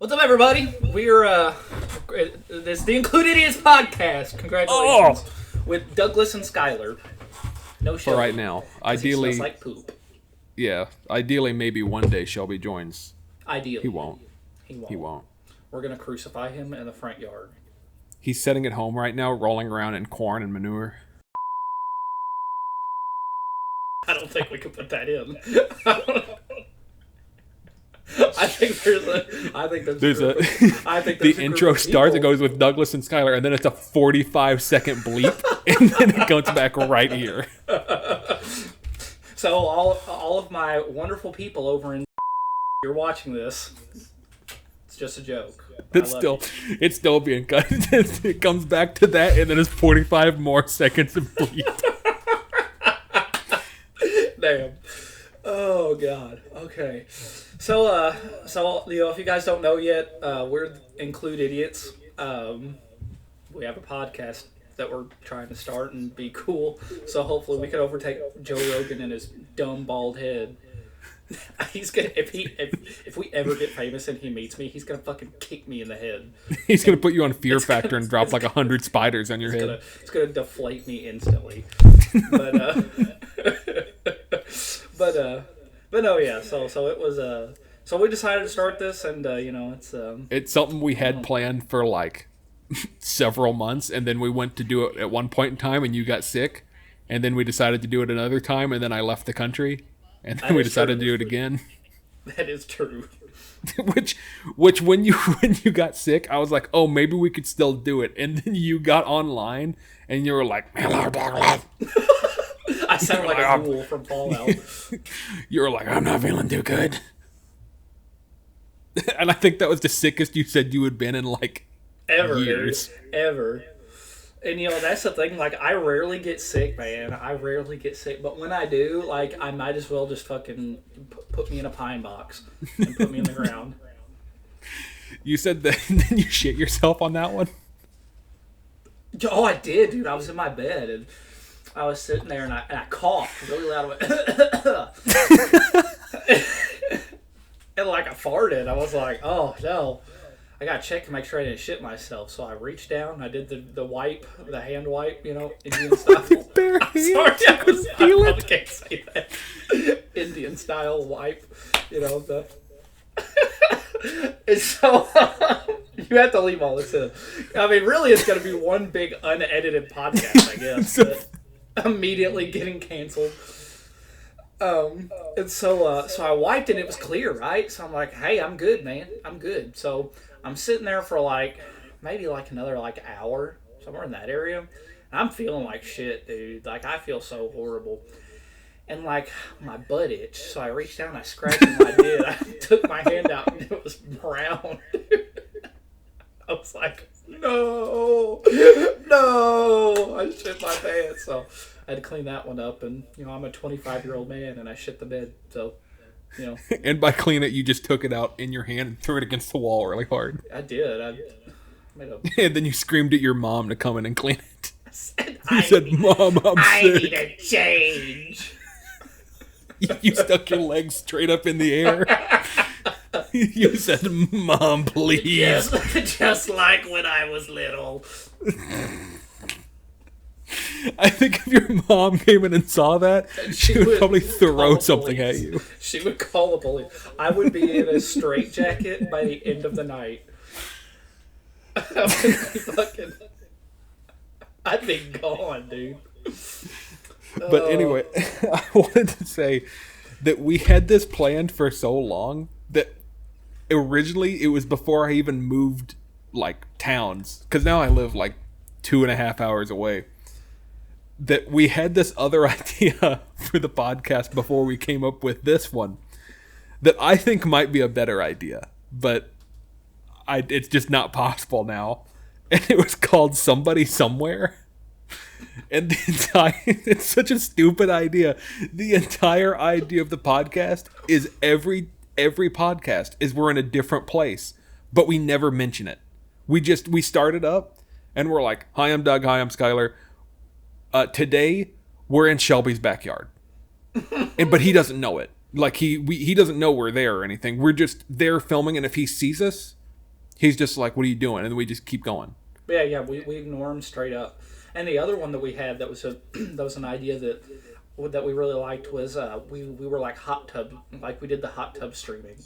What's up, everybody? We're this is the Include Idiots podcast. Congratulations with Douglas and Skylar. No show for right now. Ideally, he smells like poop. Yeah. Ideally, maybe one day Shelby joins. Ideally, he won't. He won't. We're gonna crucify him in the front yard. He's sitting at home right now, rolling around in corn and manure. I don't think we can put that in. I think there's the intro starts. It goes with Douglas and Skylar, and then it's a 45-second bleep, and then it comes back right here. So all of my wonderful people over in you're watching this. It's just a joke. It's still being cut. It comes back to that, and then it's 45 more seconds of bleep. Damn. Oh God. Okay. So if you guys don't know yet, we're Include Idiots. We have a podcast that we're trying to start and be cool. So hopefully we can overtake Joe Rogan and his dumb bald head. He's gonna if we ever get famous and he meets me, he's gonna fucking kick me in the head. He's gonna put you on Fear Factor and drop like 100 spiders on your head. It's gonna deflate me instantly. But no, yeah. So it was so we decided to start this, and it's something we had planned for like several months, and then we went to do it at one point in time, and you got sick, and then we decided to do it another time, and then I left the country, and then we decided to do it again. That is true. which when you got sick, I was like, oh, maybe we could still do it, and then you got online, and you were like, hello, Douglas. I sound like a fool from Fallout. You were like, I'm not feeling too good. And I think that was the sickest you said you had been in like years. Ever. And that's the thing, like I rarely get sick, man. But when I do, like I might as well just fucking put me in a pine box and put me in the ground. You said that then you shit yourself on that one? Oh, I did, dude. I was in my bed and I was sitting there and I coughed really loud. And like I farted. I was like, oh no. I got to check to make sure I didn't shit myself. So I reached down. I did the hand wipe, Indian style. Bare I'm sorry, I can't say that. Indian style wipe, And so you have to leave all this in. I mean, really, it's going to be one big unedited podcast, I guess. Immediately getting canceled. And so I wiped and it was clear, right? So I'm like, hey, I'm good, man. I'm good. So I'm sitting there for maybe another hour, somewhere in that area. And I'm feeling like shit, dude. Like I feel so horrible. And my butt itched. So I reached down and I scratched and I did. I took my hand out and it was brown. I was like, no, I shit my pants. So I had to clean that one up, and I'm a 25-year-old man, and I shit the bed, so And by clean it, you just took it out in your hand and threw it against the wall really hard. I did. And then you screamed at your mom to come in and clean it. You said, "Mom, I need a change." You stuck your legs straight up in the air. You said, "Mom, please." Just like when I was little. I think if your mom came in and saw that, she would probably throw something at you. She would call the police. I would be in a straitjacket by the end of the night. I'd be gone, dude. But anyway, I wanted to say that we had this planned for so long that originally it was before I even moved towns, because now I live 2.5 hours away. That we had this other idea for the podcast before we came up with this one that I think might be a better idea, but it's just not possible now. And it was called Somebody Somewhere. And it's such a stupid idea. The entire idea of the podcast is every podcast is we're in a different place, but we never mention it. We started up and we're like, hi, I'm Doug. Hi, I'm Skylar. Today we're in Shelby's backyard, but he doesn't know it. He doesn't know we're there or anything. We're just there filming, and if he sees us, He's just like, what are you doing? And we just keep going. Yeah, we ignore him straight up. And the other one that we had that was that was an idea that we really liked was we were like hot tub, like we did the hot tub streaming.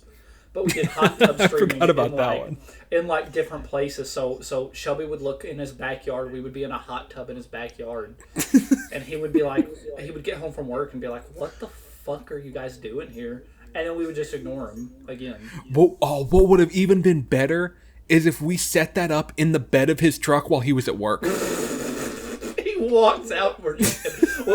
But we did hot tub streaming forgot about that one. In like different places. So Shelby would look in his backyard. We would be in a hot tub in his backyard, and he would be like, he would get home from work and be like, "What the fuck are you guys doing here?" And then we would just ignore him again. What would have even been better is if we set that up in the bed of his truck while he was at work. He walks out.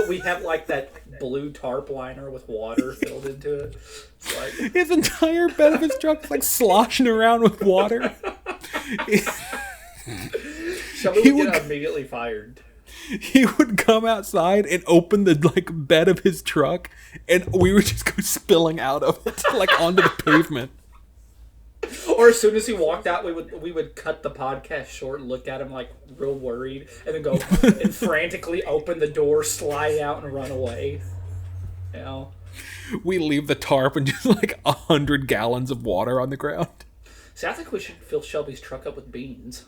We have like that blue tarp liner with water filled into it. It's like, his entire bed of his truck is like sloshing around with water. Shelby would get immediately fired. He would come outside and open the like bed of his truck, and we would just go spilling out of it like onto the pavement. Or as soon as he walked out, we would cut the podcast short and look at him like real worried, and then go and frantically open the door, slide out, and run away. You know, we leave the tarp and just like 100 gallons of water on the ground. See, I think we should fill Shelby's truck up with beans.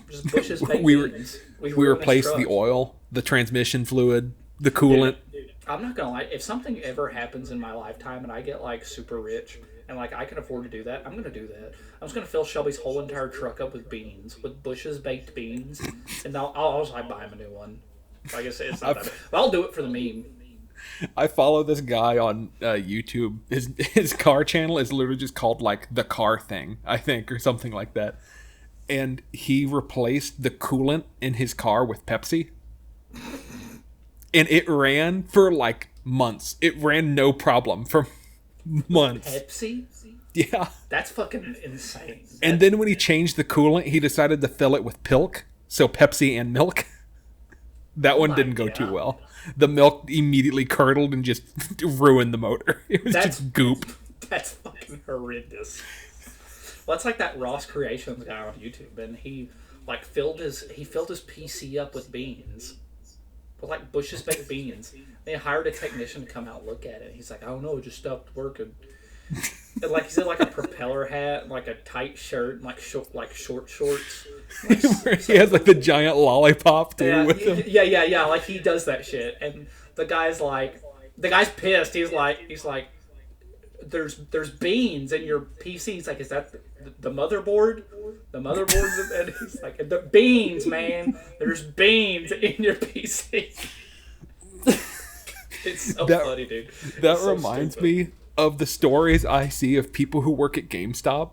Just Bush's baked beans. We replace the oil, the transmission fluid, the coolant. Dude, I'm not gonna lie. If something ever happens in my lifetime and I get like super rich and like I can afford to do that, I'm gonna do that. I'm just gonna fill Shelby's whole entire truck up with beans, with Bush's baked beans, and I'll just like buy him a new one. Like I said, it's not that. But I'll do it for the meme. I follow this guy on YouTube. His car channel is literally just called like The Car Thing, I think, or something like that. And he replaced the coolant in his car with Pepsi. And it ran for like months. It ran no problem for months. Pepsi? Yeah. That's fucking insane. And then when he changed the coolant, he decided to fill it with Pilk. So Pepsi and milk. That one didn't go too well. The milk immediately curdled and just ruined the motor. It was just goop. That's fucking horrendous. Well, that's like that Ross Creations guy on YouTube, and he like filled his PC up with beans, with like Bush's baked beans. They hired a technician to come out and look at it. He's like, I don't know, it just stopped working. And like he said, like a propeller hat, like a tight shirt, and like short shorts. Like, he has like the giant lollipop too with him. Yeah. Like he does that shit, and the guy's pissed. He's like, there's beans in your PC. He's like, is that the motherboard? The motherboard's and he's like, the beans, man. There's beans in your PC. It's so funny, dude. That reminds me of the stories I see of people who work at GameStop,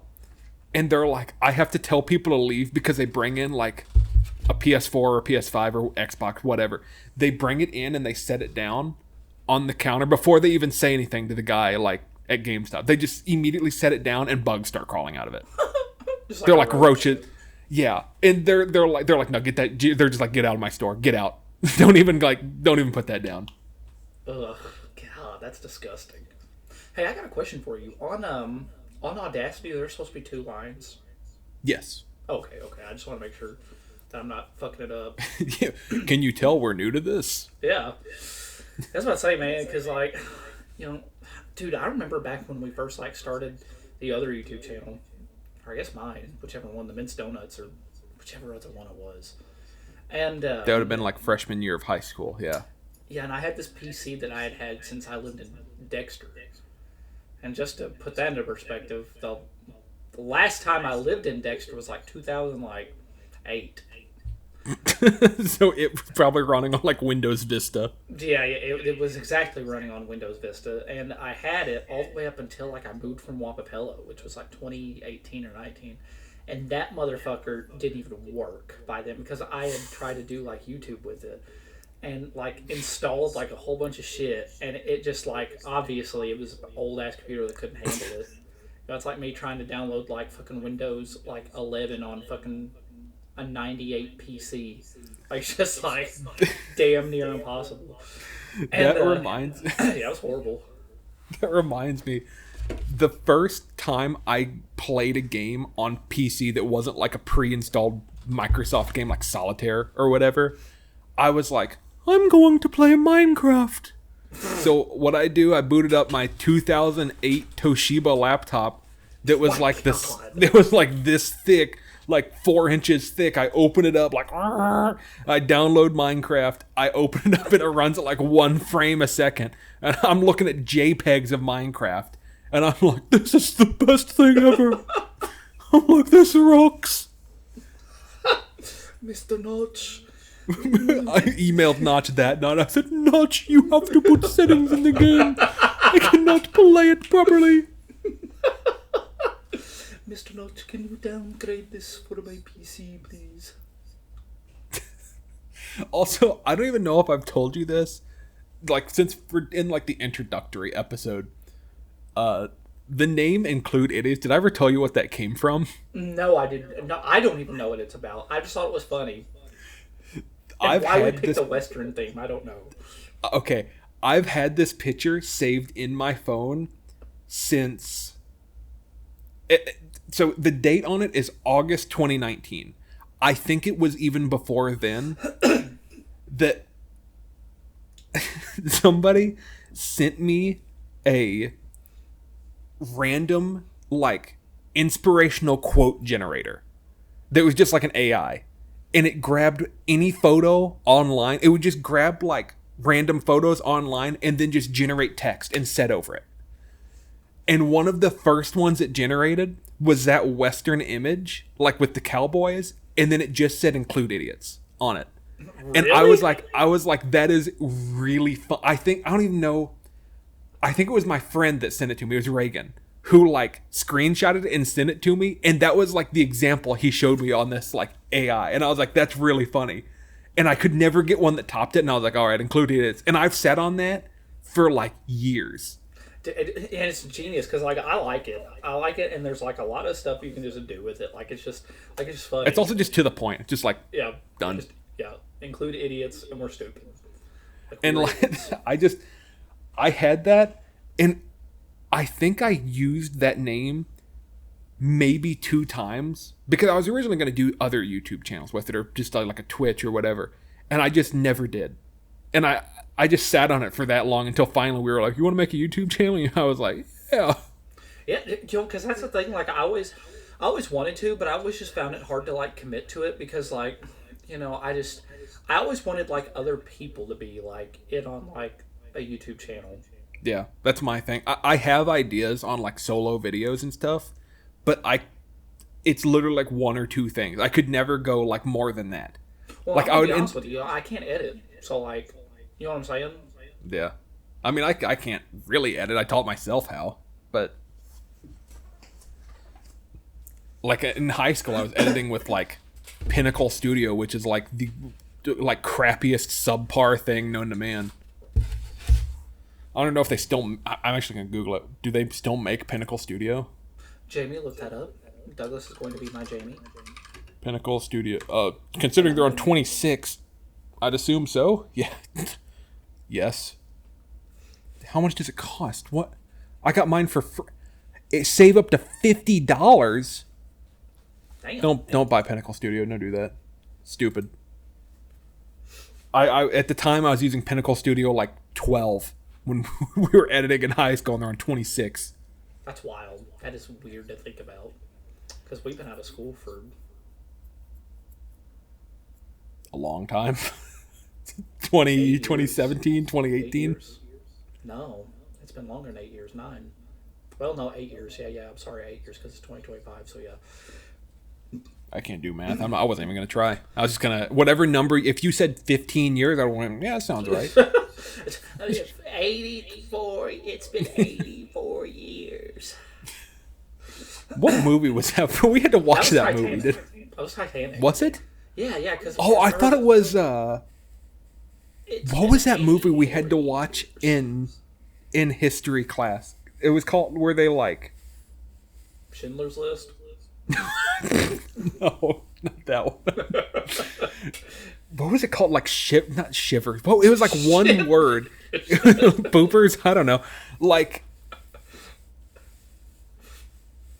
and they're like, I have to tell people to leave because they bring in like a PS4 or a PS5 or Xbox, whatever. They bring it in and they set it down on the counter before they even say anything to the guy like at GameStop. They just immediately set it down and bugs start crawling out of it. They're like roaches. Yeah. And they're like, no, get that. They're just like, get out of my store. Get out. Don't even put that down. Ugh. God, that's disgusting. Hey, I got a question for you. On Audacity, there's supposed to be 2 lines. Yes. Okay. I just want to make sure that I'm not fucking it up. Yeah. Can you tell we're new to this? Yeah. That's what I say, man, because, like, you know, dude, I remember back when we first, like, started the other YouTube channel, or I guess mine, whichever one, the Mince Donuts, or whichever other one it was. And that would have been, like, freshman year of high school, yeah. Yeah, and I had this PC that I had since I lived in Dexter. And just to put that into perspective, the last time I lived in Dexter was, like, 2008. So it was probably running on like Windows Vista. Yeah, it was exactly running on Windows Vista, and I had it all the way up until like I moved from Wapapello, which was like 2018 or 19, and that motherfucker didn't even work by then because I had tried to do like YouTube with it, and like installed like a whole bunch of shit, and it just like obviously it was an old ass computer that couldn't handle it. You know, it's like me trying to download like fucking Windows like 11 on fucking a 98 PC. Like, just like damn near impossible. And, that reminds yeah, it was horrible. That reminds me, the first time I played a game on PC that wasn't like a pre-installed Microsoft game like Solitaire or whatever, I was like, I'm going to play Minecraft. So what I do, I booted up my 2008 Toshiba laptop, that was like this. It was like this thick, like 4 inches thick. I open it up like, I download Minecraft. I open it up and it runs at like 1 frame a second, and I'm looking at JPEGs of Minecraft, and I'm like, this is the best thing ever. I'm like, this rocks. Mr. Notch. I emailed Notch that night. I said, Notch, you have to put settings in the game. I cannot play it properly. Mr. Notch, can you downgrade this for my PC, please? Also, I don't even know if I've told you this. Like, since we're in like the introductory episode, the name Include Idiots, did I ever tell you what that came from? No, I didn't. No, I don't even know what it's about. I just thought it was funny. And why would pick the Western theme? I don't know. Okay, I've had this picture saved in my phone since... So the date on it is August 2019. I think it was even before then that somebody sent me a random, like, inspirational quote generator that was just like an AI. And it grabbed any photo online. It would just grab, like, random photos online and then just generate text and set over it. And one of the first ones it generated was that Western image, like with the cowboys, and then it just said Include Idiots on it. Really? And I was like, that is really fun. I don't even know. I think it was my friend that sent it to me. It was Reagan, who like screenshotted it and sent it to me. And that was like the example he showed me on this like AI. And I was like, that's really funny. And I could never get one that topped it. And I was like, all right, Include Idiots. And I've sat on that for like years. And it's genius because like I like it, and there's like a lot of stuff you can just do with it. Like it's just funny. It's also just to the point. It's just like done. Include idiots, and we're stupid. And like I had that, and I think I used that name maybe 2 times because I was originally going to do other YouTube channels with it, or just like a Twitch or whatever, and I just never did. And I just sat on it for that long until finally we were like, you want to make a YouTube channel? And I was like, yeah. Yeah, because that's the thing. Like, I always wanted to, but I always just found it hard to, like, commit to it because, like, I always wanted, like, other people to be, like, in on, like, a YouTube channel. Yeah, that's my thing. I have ideas on, like, solo videos and stuff, but it's literally, like, 1 or 2 things. I could never go, like, more than that. Well, like, I'll be honest with you, I can't edit, so, like... You know what I'm saying? Yeah. I mean, I can't really edit. I taught myself how. But, like, in high school, I was editing with, like, Pinnacle Studio, which is, like, the, like, crappiest subpar thing known to man. I don't know if they still... I'm actually going to Google it. Do they still make Pinnacle Studio? Jamie, look that up. Douglas is going to be my Jamie. Pinnacle Studio. Considering they're on 26, I'd assume so. Yeah. Yes. How much does it cost? What? I got mine for free. It save up to $50. Damn. Don't buy Pinnacle Studio. Don't do that. Stupid. I at the time I was using Pinnacle Studio like 12 when we were editing in high school, and they're on 26. That's wild. That is weird to think about because we've been out of school for a long time. 2017, 2018? No, it's been longer than 8 years, 9. Well, no, 8 years. Yeah, I'm sorry, 8 years because it's 2025, so yeah. I can't do math. I wasn't even going to try. I was just going to, whatever number, if you said 15 years, I went, yeah, that sounds right. 84, it's been 84 years. What movie was that? We had to watch that movie. That was Titanic. Was it? Yeah, because... Oh, I thought it was, what was that movie we had to watch in history class? It was called, were they like... Schindler's List? No, not that one. What was it called? Like, not Shiver. Well, it was like one word. Boopers? I don't know. Like...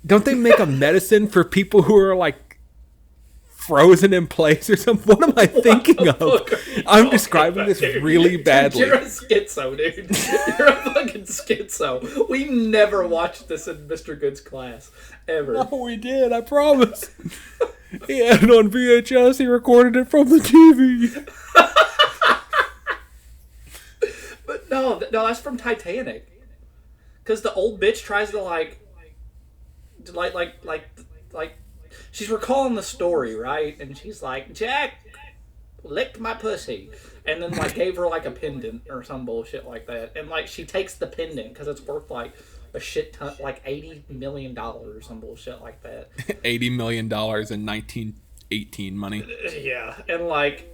Don't they make a medicine for people who are like frozen in place or something. What am I thinking of? I'm describing this really badly. You're a schizo, dude. You're a fucking schizo. We never watched this in Mr. Good's class, ever. No, we did, I promise. He had it on VHS, he recorded it from the TV. But no, that's from Titanic. Because the old bitch tries to, like, she's recalling the story, right? And she's like, Jack licked my pussy. And then, like, gave her, like, a pendant or some bullshit like that. And, like, she takes the pendant because it's worth, like, a shit ton, like $80 million or some bullshit like that. $80 million in 1918 money. Yeah. And, like,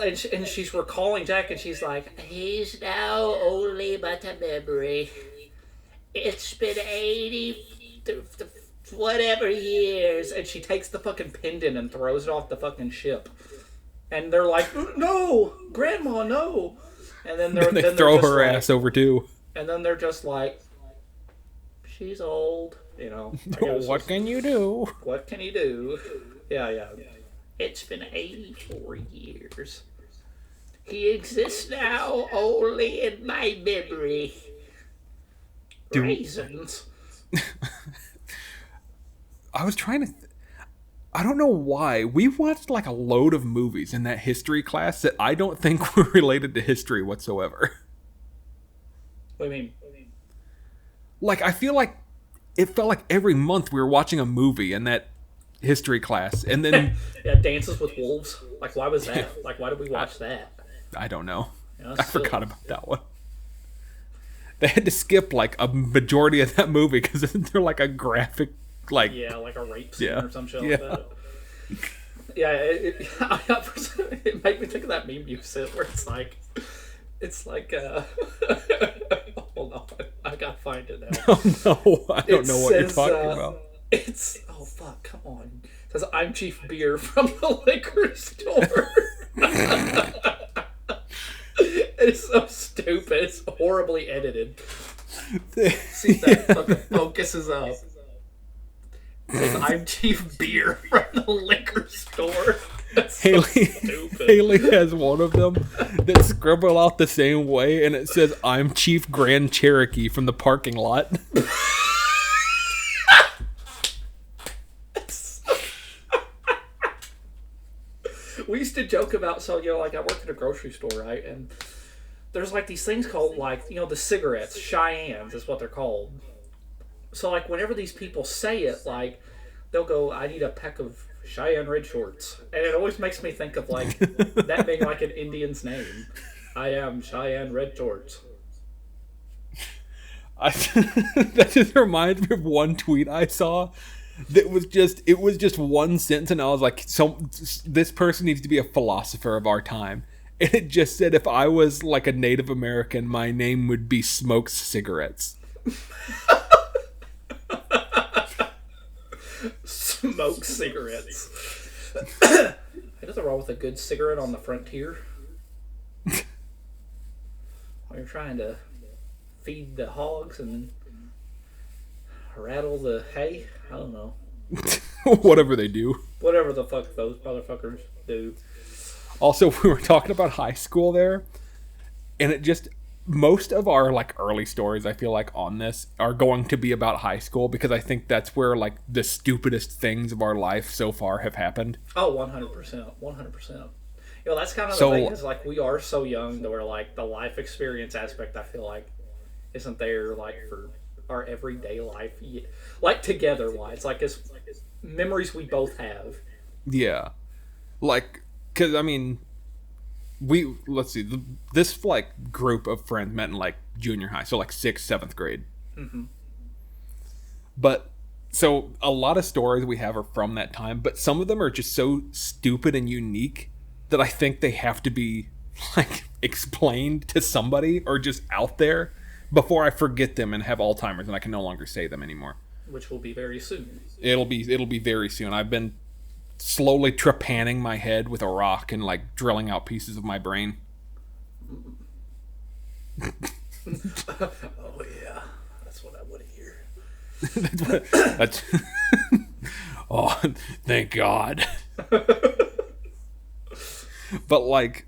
and she's recalling Jack, and she's like, he's now only but a memory. It's been 80 whatever years. And she takes the fucking pendant and throws it off the fucking ship. And they're like, no, Grandma, no. And then they throw her ass over too. And then they're just like, she's old, you know. What can you do? What can you do? Yeah. It's been 84 years. He exists now only in my memory. Raisins. I was trying to... I don't know why. We watched like a load of movies in that history class that I don't think were related to history whatsoever. What do you mean? Like, I feel like it felt like every month we were watching a movie in that history class. And then... yeah, Dances with Wolves. Like, why was that? Like, why did we watch that? I don't know. Yeah, I forgot about that one. They had to skip like a majority of that movie because they're like a graphic, like... yeah, like a rape scene or some shit like that. Yeah, it made me think of that meme you said where it's like, hold on, I gotta find it now. Oh no, I don't know what you're talking about. It's, oh fuck, come on. It says, I'm Chief Beer from the liquor store. It's so stupid. It's horribly edited. See if that fucking focuses up. It says, I'm Chief Beer from the liquor store. That's so stupid. Haley has one of them that's scribbled out the same way, and it says, I'm Chief Grand Cherokee from the parking lot. We used to joke about, so, you know, like, I work at a grocery store, right? And there's, like, these things called, like, you know, the cigarettes, Cheyennes is what they're called. So, like, whenever these people say it, like, they'll go, I need a pack of Cheyenne Red Shorts. And it always makes me think of, like, that being, like, an Indian's name. I am Cheyenne Red Shorts. That just reminds me of one tweet I saw. It was just one sentence, and I was like, this person needs to be a philosopher of our time. And it just said, if I was like a Native American, my name would be Smokes Cigarettes. Smoke cigarettes. There's nothing wrong with a good cigarette on the frontier. While you're trying to feed the hogs and rattle the hay. I don't know. Whatever they do. Whatever the fuck those motherfuckers do. Also, we were talking about high school there, and it just... most of our like early stories, I feel like, on this are going to be about high school, because I think that's where like the stupidest things of our life so far have happened. Oh, 100%. 100%. You know, that's kind of the thing, is like we are so young that we're like the life experience aspect, I feel like, isn't there like for our everyday life, like together wise, like as memories we both have. Yeah. Like, because I mean, let's see, this like group of friends met in like junior high, so like 6th, 7th grade. Mm-hmm. But so a lot of stories we have are from that time, but some of them are just so stupid and unique that I think they have to be like explained to somebody or just out there before I forget them and have Alzheimer's and I can no longer say them anymore. Which will be very soon. It'll be very soon. I've been slowly trepanning my head with a rock and like drilling out pieces of my brain. Oh yeah, that's what I want to hear. that's oh, thank God. But like,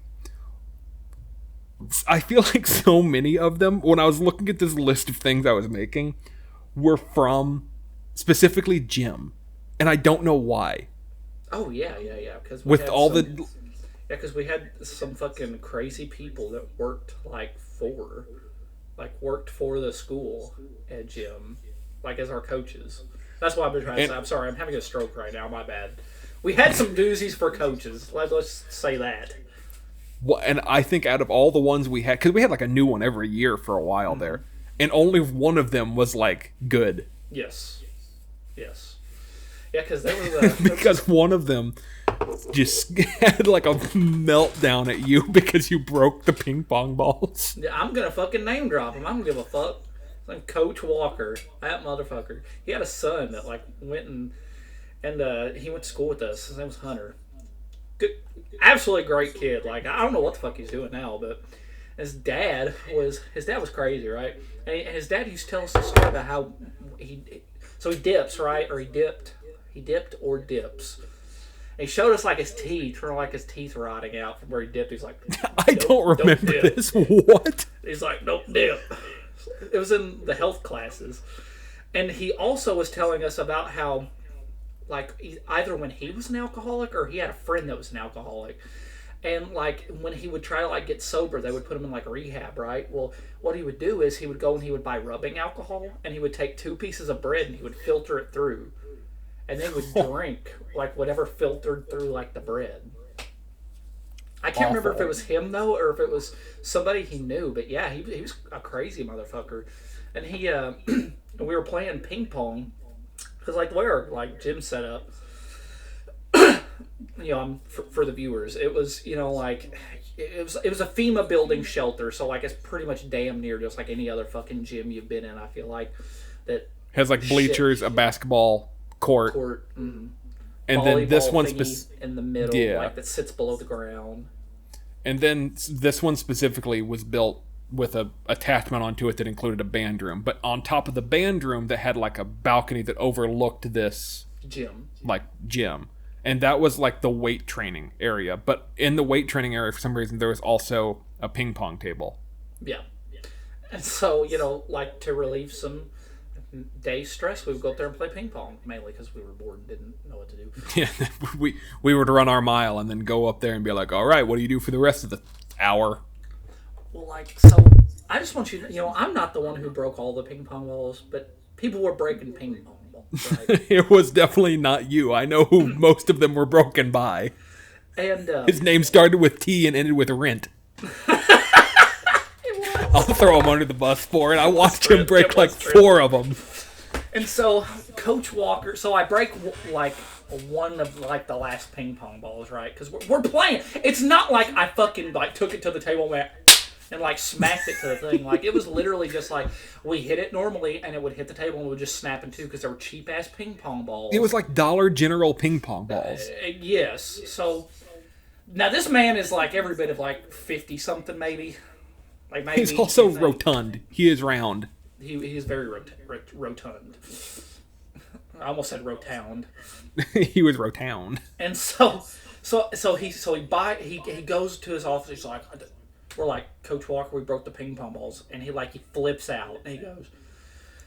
I feel like so many of them, when I was looking at this list of things I was making, were from specifically gym. And I don't know why. Oh yeah. Because With all the because we had some fucking crazy people that worked worked for the school at gym, like as our coaches. That's what I've been trying to say. I'm sorry, I'm having a stroke right now. My bad. We had some doozies for coaches. Let's say that. and I think out of all the ones we had, because we had like a new one every year for a while there, and only one of them was like good. Yes. Yeah, because there was Because one of them just had like a meltdown at you because you broke the ping pong balls. Yeah, I'm gonna fucking name drop him. I don't give a fuck. Like Coach Walker, that motherfucker. He had a son that like went and he went to school with us. His name was Hunter. Good, absolutely great kid. Like I don't know what the fuck he's doing now, but his dad was crazy, right? And his dad used to tell us a story about how he dips, right, or he dipped or dips. And he showed us like his teeth, or like his teeth rotting out from where he dipped. He's like, I don't remember this. What? He's like, don't dip. It was in the health classes. And he also was telling us about how, like, either when he was an alcoholic or he had a friend that was an alcoholic. And, like, when he would try to, like, get sober, they would put him in, like, rehab, right? Well, what he would do is he would go and he would buy rubbing alcohol, and he would take 2 pieces of bread and he would filter it through. And then would drink, like, whatever filtered through, like, the bread. I can't remember if it was him, though, or if it was somebody he knew. But, yeah, he was a crazy motherfucker. And he, we were playing ping pong. Because, like, the way our, like, gym set up, for the viewers, it was, like, it was a FEMA building shelter. So, like, it's pretty much damn near just like any other fucking gym you've been in, I feel like. That has, like, bleachers, a basketball court. Mm-hmm. And then this one in the middle, like that sits below the ground. And then this one specifically was built with a attachment onto it that included a band room. But on top of the band room, that had like a balcony that overlooked this gym. And that was like the weight training area. But in the weight training area, for some reason, there was also a ping pong table. Yeah. And so, like to relieve some day stress, we would go up there and play ping pong, mainly because we were bored and didn't know what to do. Yeah, we would run our mile and then go up there and be like, all right, what do you do for the rest of the hour? Well, like, so I just want you to, I'm not the one who broke all the ping pong balls, but people were breaking ping pong balls, right? It was definitely not you. I know who most of them were broken by. And his name started with T and ended with Rent. I'll throw him under the bus for it. I watched him break like 4 of them. And so, Coach Walker, so I break like one of like the last ping pong balls, right? Because we're playing. It's not like I fucking like took it to the table and like smacked it to the thing. Like it was literally just like we hit it normally and it would hit the table and it would just snap in two because they were cheap ass ping pong balls. It was like Dollar General ping pong balls. Yes. So now this man is like every bit of like 50 something maybe. Like maybe he's also rotund. He is round. He is very rotund. I almost said rotund. He was rotund. And so he goes to his office. He's like, we're like, Coach Walker, we broke the ping pong balls, and he flips out and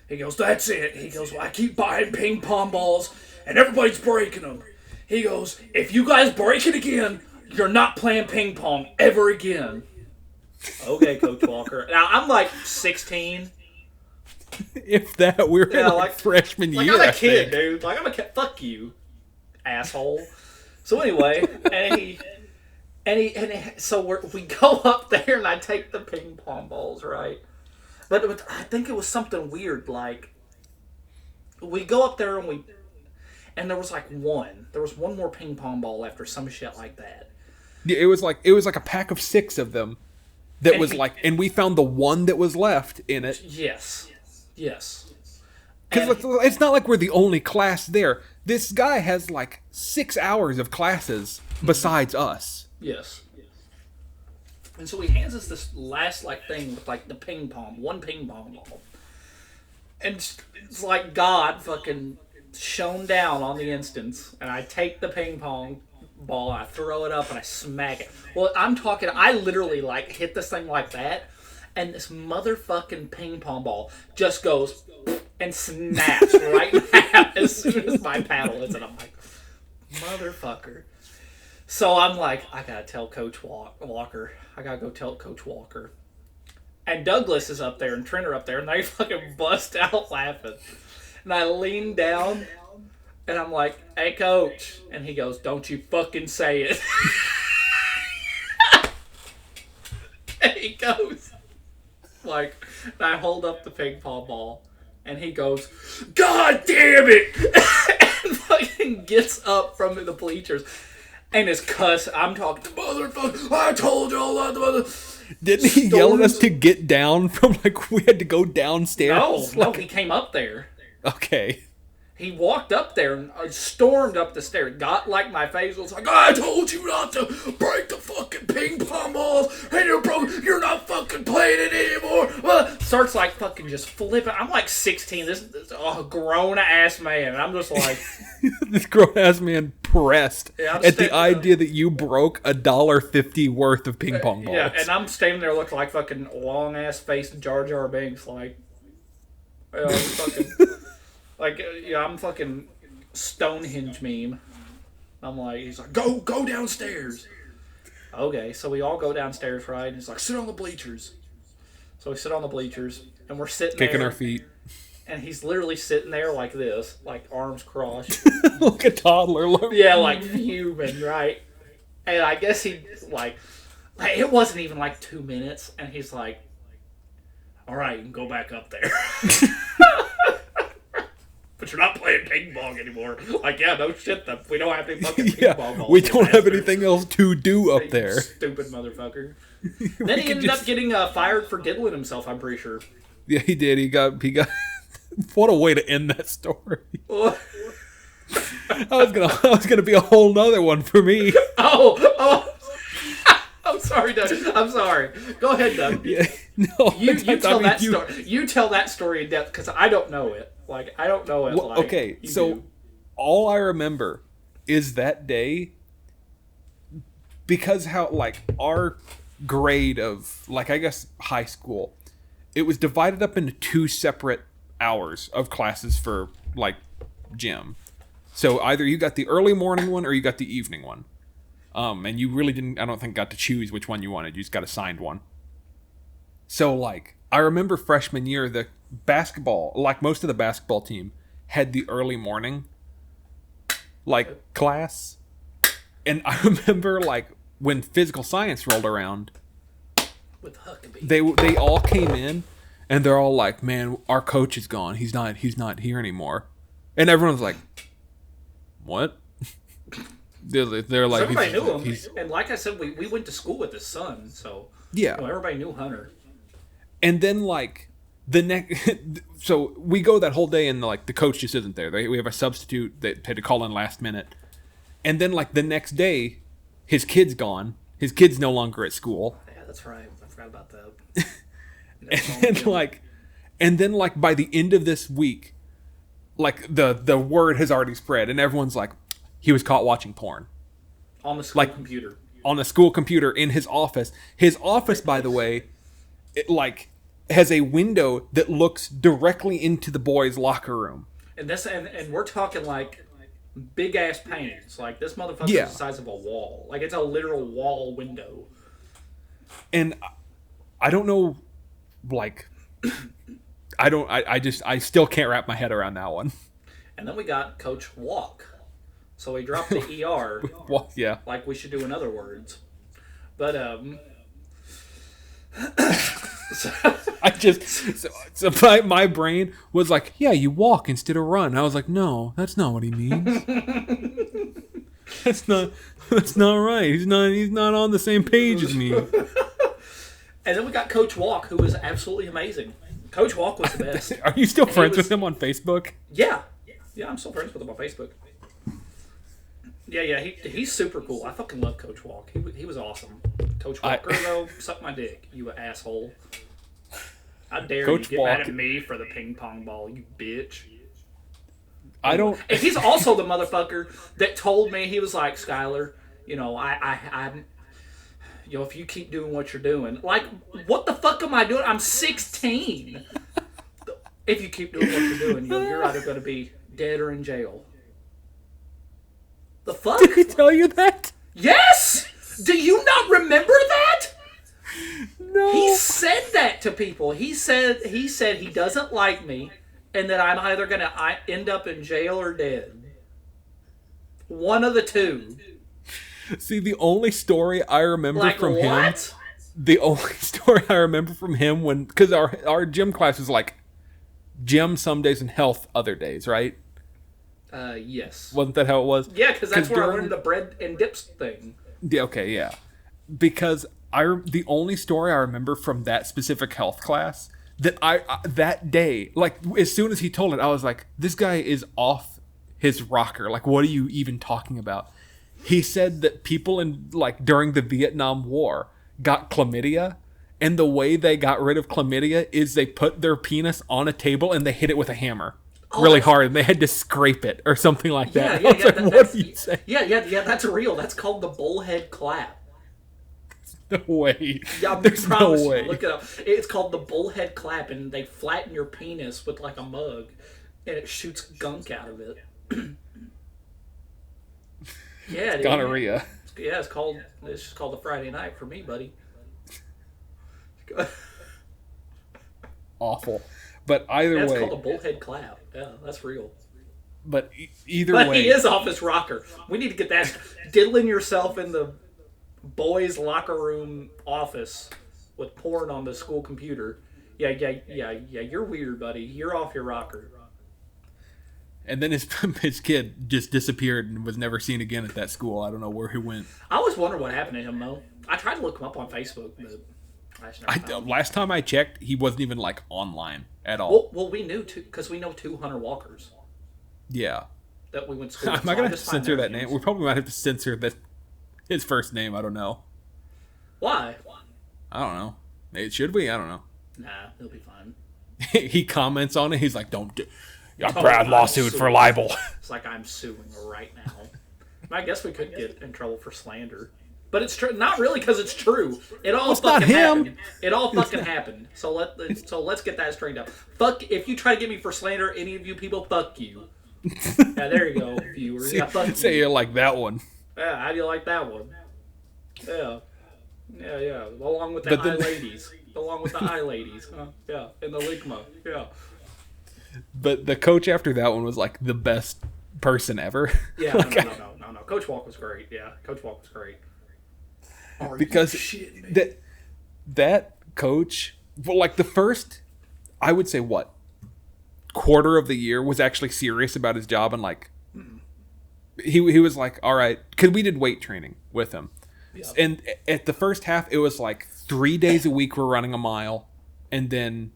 he goes, that's it. He goes, well, I keep buying ping pong balls and everybody's breaking them. He goes, if you guys break it again, you're not playing ping pong ever again. Okay, Coach Walker. Now I'm like 16. If that, we were in like freshman year. I'm a kid, dude. Like I'm a kid. Fuck you, asshole. So anyway, so we go up there and I take the ping pong balls, right? But I think it was something weird. Like we go up there and there was one more ping pong ball left or some shit like that. Yeah, it was like a pack of 6 of them. And we found the one that was left in it. Yes. Because it's not like we're the only class there. This guy has like 6 hours of classes besides us. Yes. And so he hands us this last thing with the one ping pong ball. And it's like God fucking shone down on the instance. And I take the ping pong ball, and I throw it up, and I smack it. Well, I'm talking, I literally, like, hit this thing like that, and this motherfucking ping pong ball just goes and snaps right in half as soon as my paddle hits it. I'm like, motherfucker. So I'm like, I gotta tell Coach Walker. I gotta go tell Coach Walker. And Douglas is up there and Trent are up there, and they fucking bust out laughing. And I lean down, and I'm like, hey, Coach. And he goes, don't you fucking say it. And he goes, like, and I hold up the ping pong ball, and he goes, God damn it! And fucking gets up from the bleachers. And his cuss, I'm talking, motherfucker, I told you all that, mother. Didn't he yell at us to get down from, like, we had to go downstairs? No, he came up there. Okay. He walked up there and stormed up the stairs, got like my face, was like, I told you not to break the fucking ping pong balls, and you're not fucking playing it anymore. Starts like fucking just flipping. I'm like 16, this grown ass man, and I'm just like, this grown ass man pressed at the idea there. that you broke $1.50 worth of ping pong balls. Yeah, and I'm standing there looking like fucking long ass face Jar Jar Binks, like, fucking. Like, yeah, I'm fucking Stonehenge meme. I'm like, he's like, go downstairs. Okay, so we all go downstairs, right? And he's like, sit on the bleachers. So we sit on the bleachers, and we're sitting Kicking there. our feet. And he's literally sitting there like this, like arms crossed. Like a toddler. Yeah, like fuming, right? And I guess he, like, it wasn't even like 2 minutes, and he's like, all right, you can go back up there. But you're not playing ping pong anymore. Like, yeah, no shit, we don't have any fucking ping pong balls. We don't have anything else to do up there. Stupid motherfucker. Then he ended up getting fired for diddling himself, I'm pretty sure. Yeah, he did. He got. What a way to end that story. I was gonna be a whole nother one for me. Oh. I'm sorry, Doug. I'm sorry. Go ahead, Doug. Yeah, no, you tell that story. You tell that story in depth because I don't know it. Like, I don't know it. Well, like, okay, so all I remember is that day, because how, like, our grade of, like, I guess high school, it was divided up into 2 separate hours of classes for, like, gym. So either you got the early morning one or you got the evening one. And you really didn't, I don't think, got to choose which one you wanted. You just got assigned one. So, like, I remember freshman year, the basketball, like most of the basketball team, had the early morning, like, class. And I remember, like, when physical science rolled around, with Huckabee, they all came in, and they're all like, man, our coach is gone. He's not here anymore. And everyone's like, what? They're like, everybody knew him. And like I said, we went to school with his son, so yeah, everybody knew Hunter. And then, like, the next, so we go that whole day, and, like, the coach just isn't there. We have a substitute that had to call in last minute. And then, like, the next day, his kid's gone. His kid's no longer at school. Yeah, that's right. I forgot about that. and then, like, by the end of this week, like, the word has already spread, and everyone's like, he was caught watching porn. On the school computer. On the school computer in his office. His office, by the way, it, like, has a window that looks directly into the boys' locker room. And we're talking, like, big ass paintings. Like, this motherfucker is the size of a wall. Like, it's a literal wall window. And I don't know, like, I still can't wrap my head around that one. And then we got Coach Walk. So we dropped the ER. Well, yeah. Like we should do in other words. But, so my brain was like, yeah, you walk instead of run. And I was like, no, that's not what he means. That's not right. He's not on the same page as me. And then we got Coach Walk, who was absolutely amazing. Coach Walk was the best. Are you still friends with him on Facebook? Yeah. Yeah, I'm still friends with him on Facebook. Yeah, he's super cool. I fucking love Coach Walk. He was awesome. Coach Walker, though, suck my dick, you asshole. How dare Coach you get Walk, mad at me for the ping pong ball, you bitch. I don't... And he's also the motherfucker that told me, he was like, Skyler, I'm, if you keep doing what you're doing, like, what the fuck am I doing? I'm 16. If you keep doing what you're doing, you're either going to be dead or in jail. The fuck? Did he tell you that? Yes! Do you not remember that? No. He said that to people. He said he doesn't like me, and that I'm either going to end up in jail or dead. One of the two. See, the only story I remember from him... What? The only story I remember from him because our gym class was like gym some days and health other days, right? Yes. Wasn't that how it was? Yeah, because that's where I learned the bread and dips thing. Yeah, okay, yeah. Because the only story I remember from that specific health class that that day, like as soon as he told it, I was like, this guy is off his rocker. Like, what are you even talking about? He said that people during the Vietnam War got chlamydia, and the way they got rid of chlamydia is they put their penis on a table and they hit it with a hammer really hard, and they had to scrape it or something like that. Yeah, What do you say? Yeah, that's real. That's called the bullhead clap. No way. Yeah, There's no way. Look it up. It's called the bullhead clap, and they flatten your penis with like a mug, and it shoots gunk out of it. Yeah, it's gonorrhea. Yeah, it's just called the Friday night for me, buddy. Awful. But either way... It's called a bullhead clap. Yeah, that's real. But either way... But he is off his rocker. We need to get that. Diddling yourself in the boys' locker room office with porn on the school computer. Yeah, you're weird, buddy. You're off your rocker. And then his kid just disappeared and was never seen again at that school. I don't know where he went. I always wonder what happened to him, though. I tried to look him up on Facebook, but I just never found him. Last time I checked, he wasn't even online at all. Well, we knew because we know 2 Hunter Walkers. Yeah. That we went to school with. Am I going to censor that name? We probably might have to censor his first name. I don't know. Why? I don't know. Should we? I don't know. Nah, he'll be fine. He comments on it. He's like, don't do... Brad lawsuit for libel. It's like I'm suing right now. I guess we could get in trouble for slander. But it's true. Not really, because it's true. It all fucking happened. It all fucking happened. So let's get that straightened out. Fuck, if you try to get me for slander, any of you people, fuck you. Yeah, there you go, viewers. Yeah, fuck say you. You like that one. Yeah, how do you like that one? Yeah. Yeah. Along with the eye ladies. Along with the eye ladies. Huh? Yeah, and the ligma. Yeah. But the coach after that one was like the best person ever. Yeah, no. Coach Walk was great. Yeah, Coach Walk was great. Because that coach, well, like the first, I would say quarter of the year was actually serious about his job, and he was like, all right, because we did weight training with him. Yeah. And at the first half, it was like 3 days a week we're running a mile, and then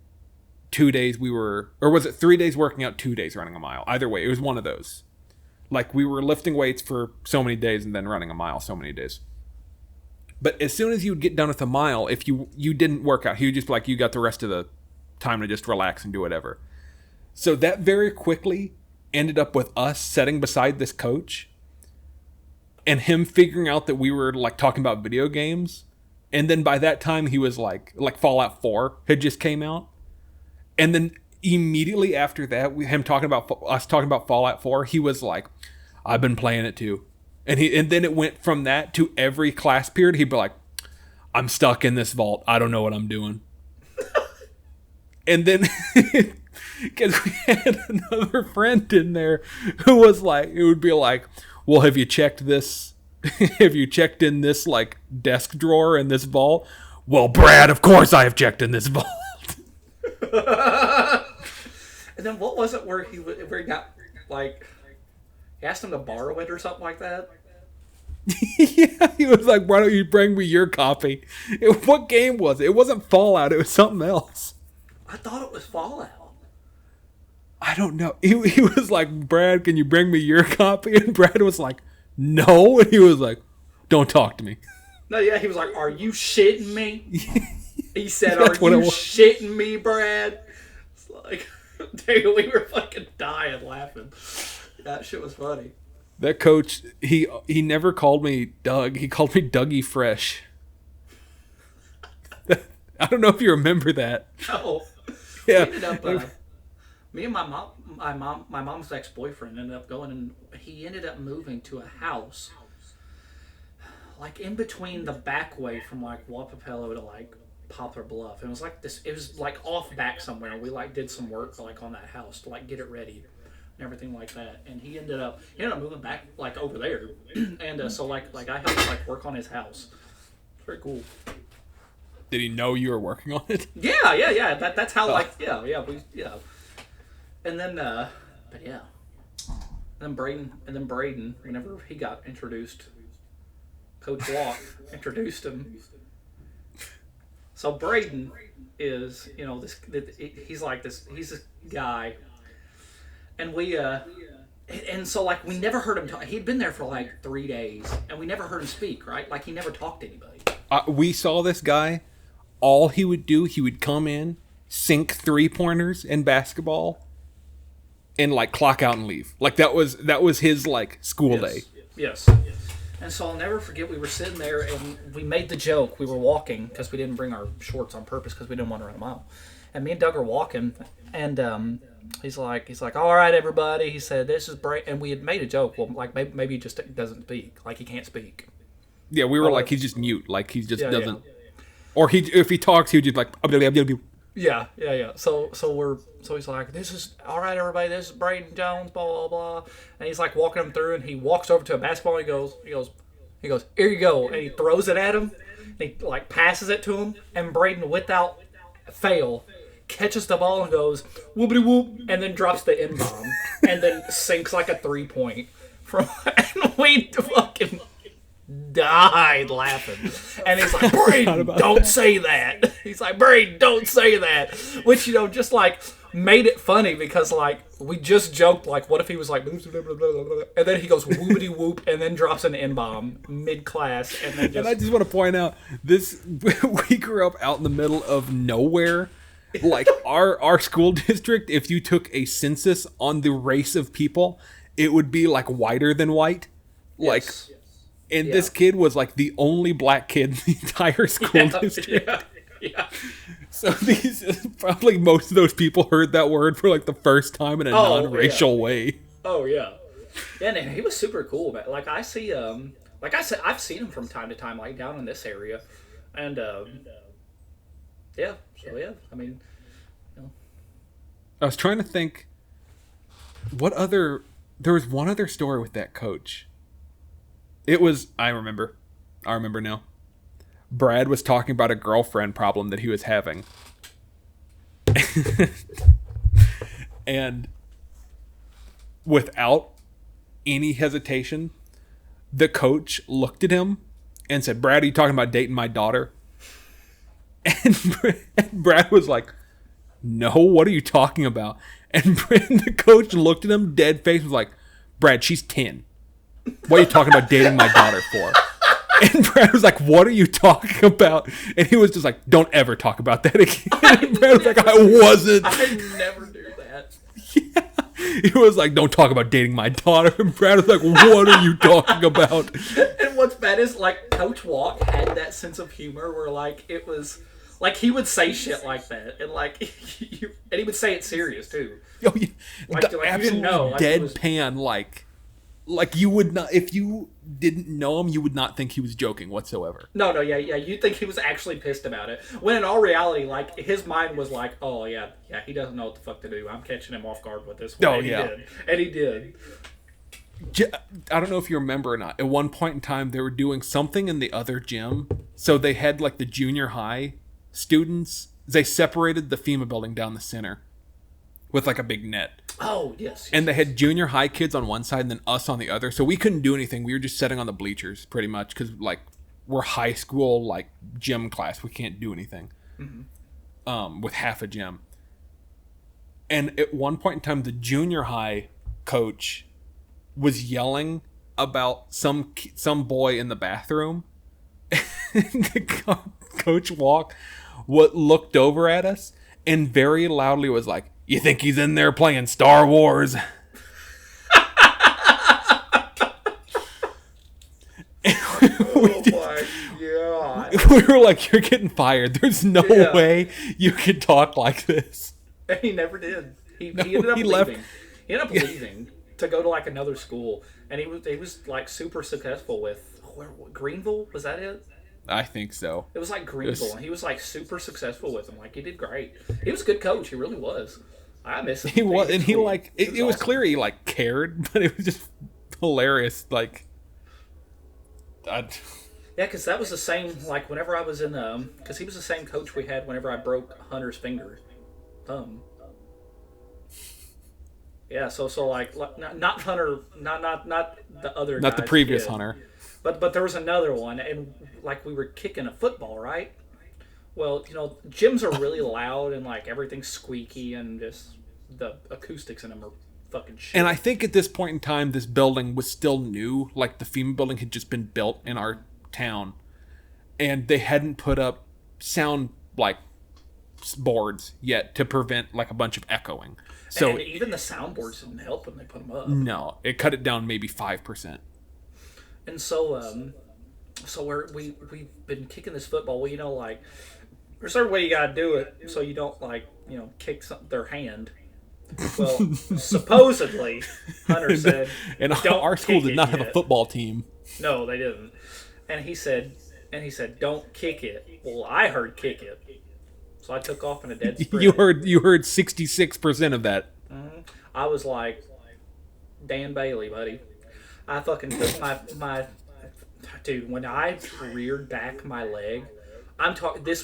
2 days or was it 3 days working out, 2 days running a mile? Either way, it was one of those. Like, we were lifting weights for so many days and then running a mile so many days. But as soon as you would get done with a mile, if you didn't work out, he would just be like, you got the rest of the time to just relax and do whatever. So that very quickly ended up with us sitting beside this coach and him figuring out that we were like talking about video games. And then by that time he was like Fallout 4 had just came out. And then immediately after that, us talking about Fallout 4, he was like, I've been playing it too. And then it went from that to every class period. He'd be like, I'm stuck in this vault. I don't know what I'm doing. And then, because we had another friend in there who was like, it would be like, well, have you checked this? Have you checked in this like desk drawer in this vault? Well, Brad, of course I have checked in this vault. And then what was it where he got like, he asked him to borrow it or something like that? Yeah, he was like, why don't you bring me your copy? What game was it? It wasn't Fallout, it was something else. I thought it was Fallout. I don't know. He was like, Brad, can you bring me your copy? And Brad was like, no. And he was like, don't talk to me. No, yeah, he was like, are you shitting me? He said, are you shitting me, Brad? It's like, dude, we were fucking dying laughing. That shit was funny. That coach, he never called me Doug. He called me Dougie Fresh. I don't know if you remember that. No. Yeah. We ended up, me and my mom's ex-boyfriend ended up going, and he ended up moving to a house like in between the back way from like Wapapello to like Poplar Bluff. It was like this. It was like off back somewhere. We like did some work like on that house to like get it ready and everything like that. And he ended up moving back like over there, and so like I helped like work on his house. It's very cool. Did he know you were working on it? Yeah. That's how And then but yeah. And then Braden, whenever he got introduced, Coach Walk introduced him. So Braden is, he's this guy, and so like we never heard him talk. He'd been there for like 3 days, and we never heard him speak. Right, like he never talked to anybody. We saw this guy. All he would do, he would come in, sink 3-pointers in basketball, and like clock out and leave. Like that was his like school day. Yes. And so I'll never forget, we were sitting there and we made the joke. We were walking because we didn't bring our shorts on purpose because we didn't want to run a mile. And me and Doug are walking, and he's like, all right, everybody. He said, this is break. And we had made a joke. Well, like maybe he just doesn't speak. Like he can't speak. Yeah, we were like, he's just mute. Like he just doesn't. Yeah. Or if he talks, he would just like. Yeah. So he's like, this is all right, everybody. This is Braden Jones, blah blah blah. And he's like walking him through, and he walks over to a basketball. And he goes, here you go, and he throws it at him. And he like passes it to him, and Braden, without fail, catches the ball and goes whoopity whoop, and then drops the N bomb, and then sinks like a 3-point from. And we fucking died laughing. And he's like, Braden, don't say that. He's like, Braden, don't say that. Which, just like made it funny because like we just joked like, what if he was like, and then he goes whoopity whoop and then drops an N-bomb mid-class. And Yeah. So probably most of those people heard that word for like the first time in a non-racial way. Oh yeah. Yeah, and he was super cool, man. Like I see, like I said, I've seen him from time to time, like down in this area, and yeah. So yeah, I mean, I was trying to think. There was one other story with that coach. It was, I remember now. Brad was talking about a girlfriend problem that he was having. And without any hesitation, the coach looked at him and said, Brad, are you talking about dating my daughter? And Brad was like, no, what are you talking about? And the coach looked at him dead face, was like, Brad, she's 10. What are you talking about dating my daughter for? And Brad was like, what are you talking about? And he was just like, don't ever talk about that again. And Brad was like, I wasn't. I never do that. Yeah. He was like, don't talk about dating my daughter. And Brad was like, what are you talking about? And what's bad is, like, Coach Walk had that sense of humor where, like, it was, like, he would say shit like that. And, like, and he would say it serious, too. Oh, yeah. Like you didn't know. Like, deadpan, like you would not, if you didn't know him, you would not think he was joking whatsoever. No, yeah, you'd think he was actually pissed about it. When in all reality, like, his mind was like, oh, yeah, he doesn't know what the fuck to do. I'm catching him off guard with this one. Oh, And he did. I don't know if you remember or not. At one point in time, they were doing something in the other gym. So they had, like, the junior high students. They separated the FEMA building down the center with, like, a big net. Oh, yes. And they had junior high kids on one side and then us on the other. So we couldn't do anything. We were just sitting on the bleachers pretty much because, like, we're high school, like, gym class. We can't do anything with half a gym. And at one point in time, the junior high coach was yelling about some boy in the bathroom. And the Coach Walk looked over at us and very loudly was like, you think he's in there playing Star Wars? Oh my god. We were like, "You're getting fired. There's no Yeah. way you can talk like this." And he never did. No, He ended up he leaving. left. He ended up leaving to go to like another school, and he was like super successful with Greenville. Was that it? I think so. It was like Greenville, and he was like super successful with them. Like he did great. He was a good coach. He really was. I miss him. He was, and he sweet. like it was awesome. clear he like cared, but it was just hilarious. Like, I, Yeah, because that was the same. Like whenever I was in because he was the same coach we had whenever I broke Hunter's thumb. Yeah, so like not Hunter, not the other not the guy's previous kid. Hunter. But there was another one, and like we were kicking a football, right? Well, gyms are really loud and like everything's squeaky and just the acoustics in them are fucking shit. And I think at this point in time, this building was still new. Like the FEMA building had just been built in our town, and they hadn't put up sound like boards yet to prevent like a bunch of echoing. So and even the soundboards didn't help when they put them up. no, it cut it down maybe 5%. And so we've been kicking this football. Well, like there's a certain way you gotta do it so you don't like kick their hand. Well, supposedly Hunter said, And don't our school kick did not it have a yet. football team. No, they didn't. And he said, don't kick it. Well, I heard kick it, so I took off in a dead sprint. You heard 66% of that. I was like, Dan Bailey, buddy. I fucking took my dude. When I reared back my leg, I'm talking. This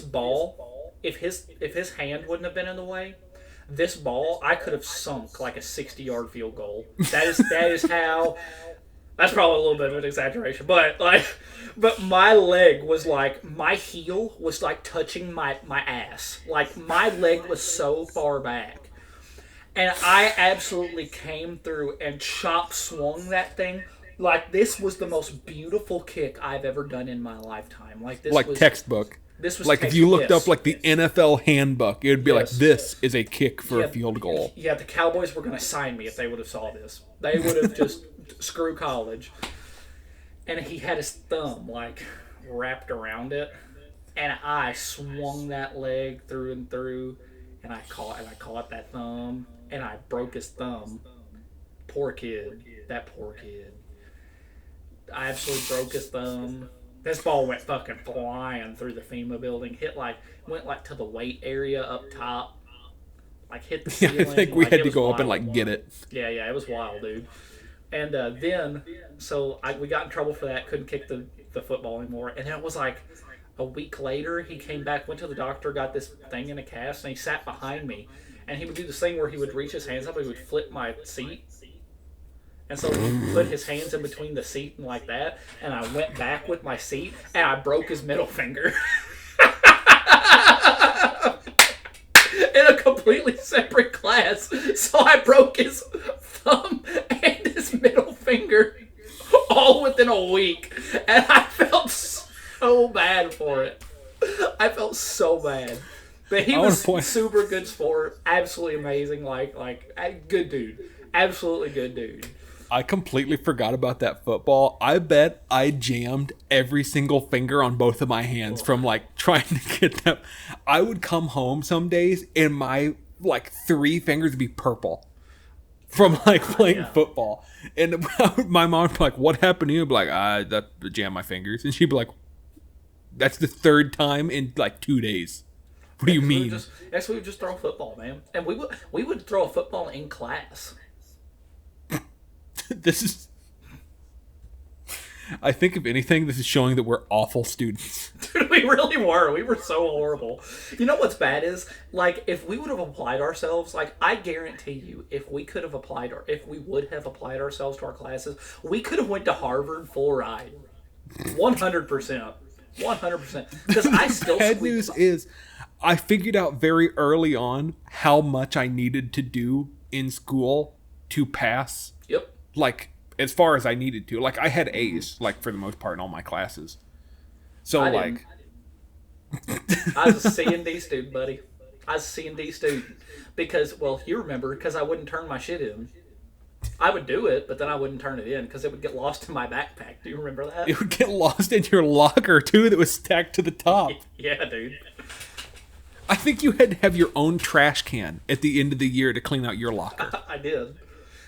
ball. If his hand wouldn't have been in the way, this ball I could have sunk like a 60-yard field goal. That is how. That's probably a little bit of an exaggeration, but my leg was like, my heel was like touching my ass. Like my leg was so far back. And I absolutely came through and chop swung that thing. Like this was the most beautiful kick I've ever done in my lifetime. Like this Like was textbook. This was like if you looked yes. up like the NFL handbook, it would be like, Yes. this is a kick for Yeah. a field goal. Yeah, the Cowboys were going to sign me if they would have saw this. They would have just screw college. And he had his thumb like wrapped around it, and I swung that leg through and through, and I caught that thumb, and I broke his thumb. Poor kid, that poor kid. I absolutely broke his thumb. This ball went fucking flying through the FEMA building. Went like to the weight area up top. Like hit the Yeah, ceiling. I think we Like, had it to was go up and wild. like get it. Yeah, it was wild, dude. And then, we got in trouble for that. Couldn't kick the football anymore. And then it was like a week later, he came back, went to the doctor, got this thing in a cast, and he sat behind me. And he would do this thing where he would reach his hands up, and he would flip my seat. And so he put his hands in between the seat and like that, and I went back with my seat, and I broke his middle finger. In a completely separate class. So I broke his thumb and his middle finger all within a week. And I felt so bad for it. I felt so bad. But he was super good sport. Absolutely amazing. Like good dude. Absolutely good dude. I completely forgot about that football. I bet I jammed every single finger on both of my hands from like trying to get them. I would come home some days and my like 3 fingers would be purple from like playing football. And my mom would be like, "What happened to you?" I'd be like, "I jammed my fingers." And she'd be like, "That's the 3rd time in like 2 days." What do you mean? We would just throw a football, man. And we would throw a football in class. This is... I think, if anything, this is showing that we're awful students. Dude, we really were. We were so horrible. You know what's bad is, like, if we would have applied ourselves, like, I guarantee you, if we would have applied ourselves to our classes, we could have went to Harvard full ride. 100%. 100%. Because I still Bad news is, I figured out very early on how much I needed to do in school to pass. Yep. Like, as far as I needed to. Like, I had A's, like, for the most part in all my classes. So, I was a C&D student, buddy. I was a C&D student. Because, well, you remember, because I wouldn't turn my shit in. I would do it, but then I wouldn't turn it in because it would get lost in my backpack. Do you remember that? It would get lost in your locker, too, that was stacked to the top. Yeah, dude. I think you had to have your own trash can at the end of the year to clean out your locker. I did.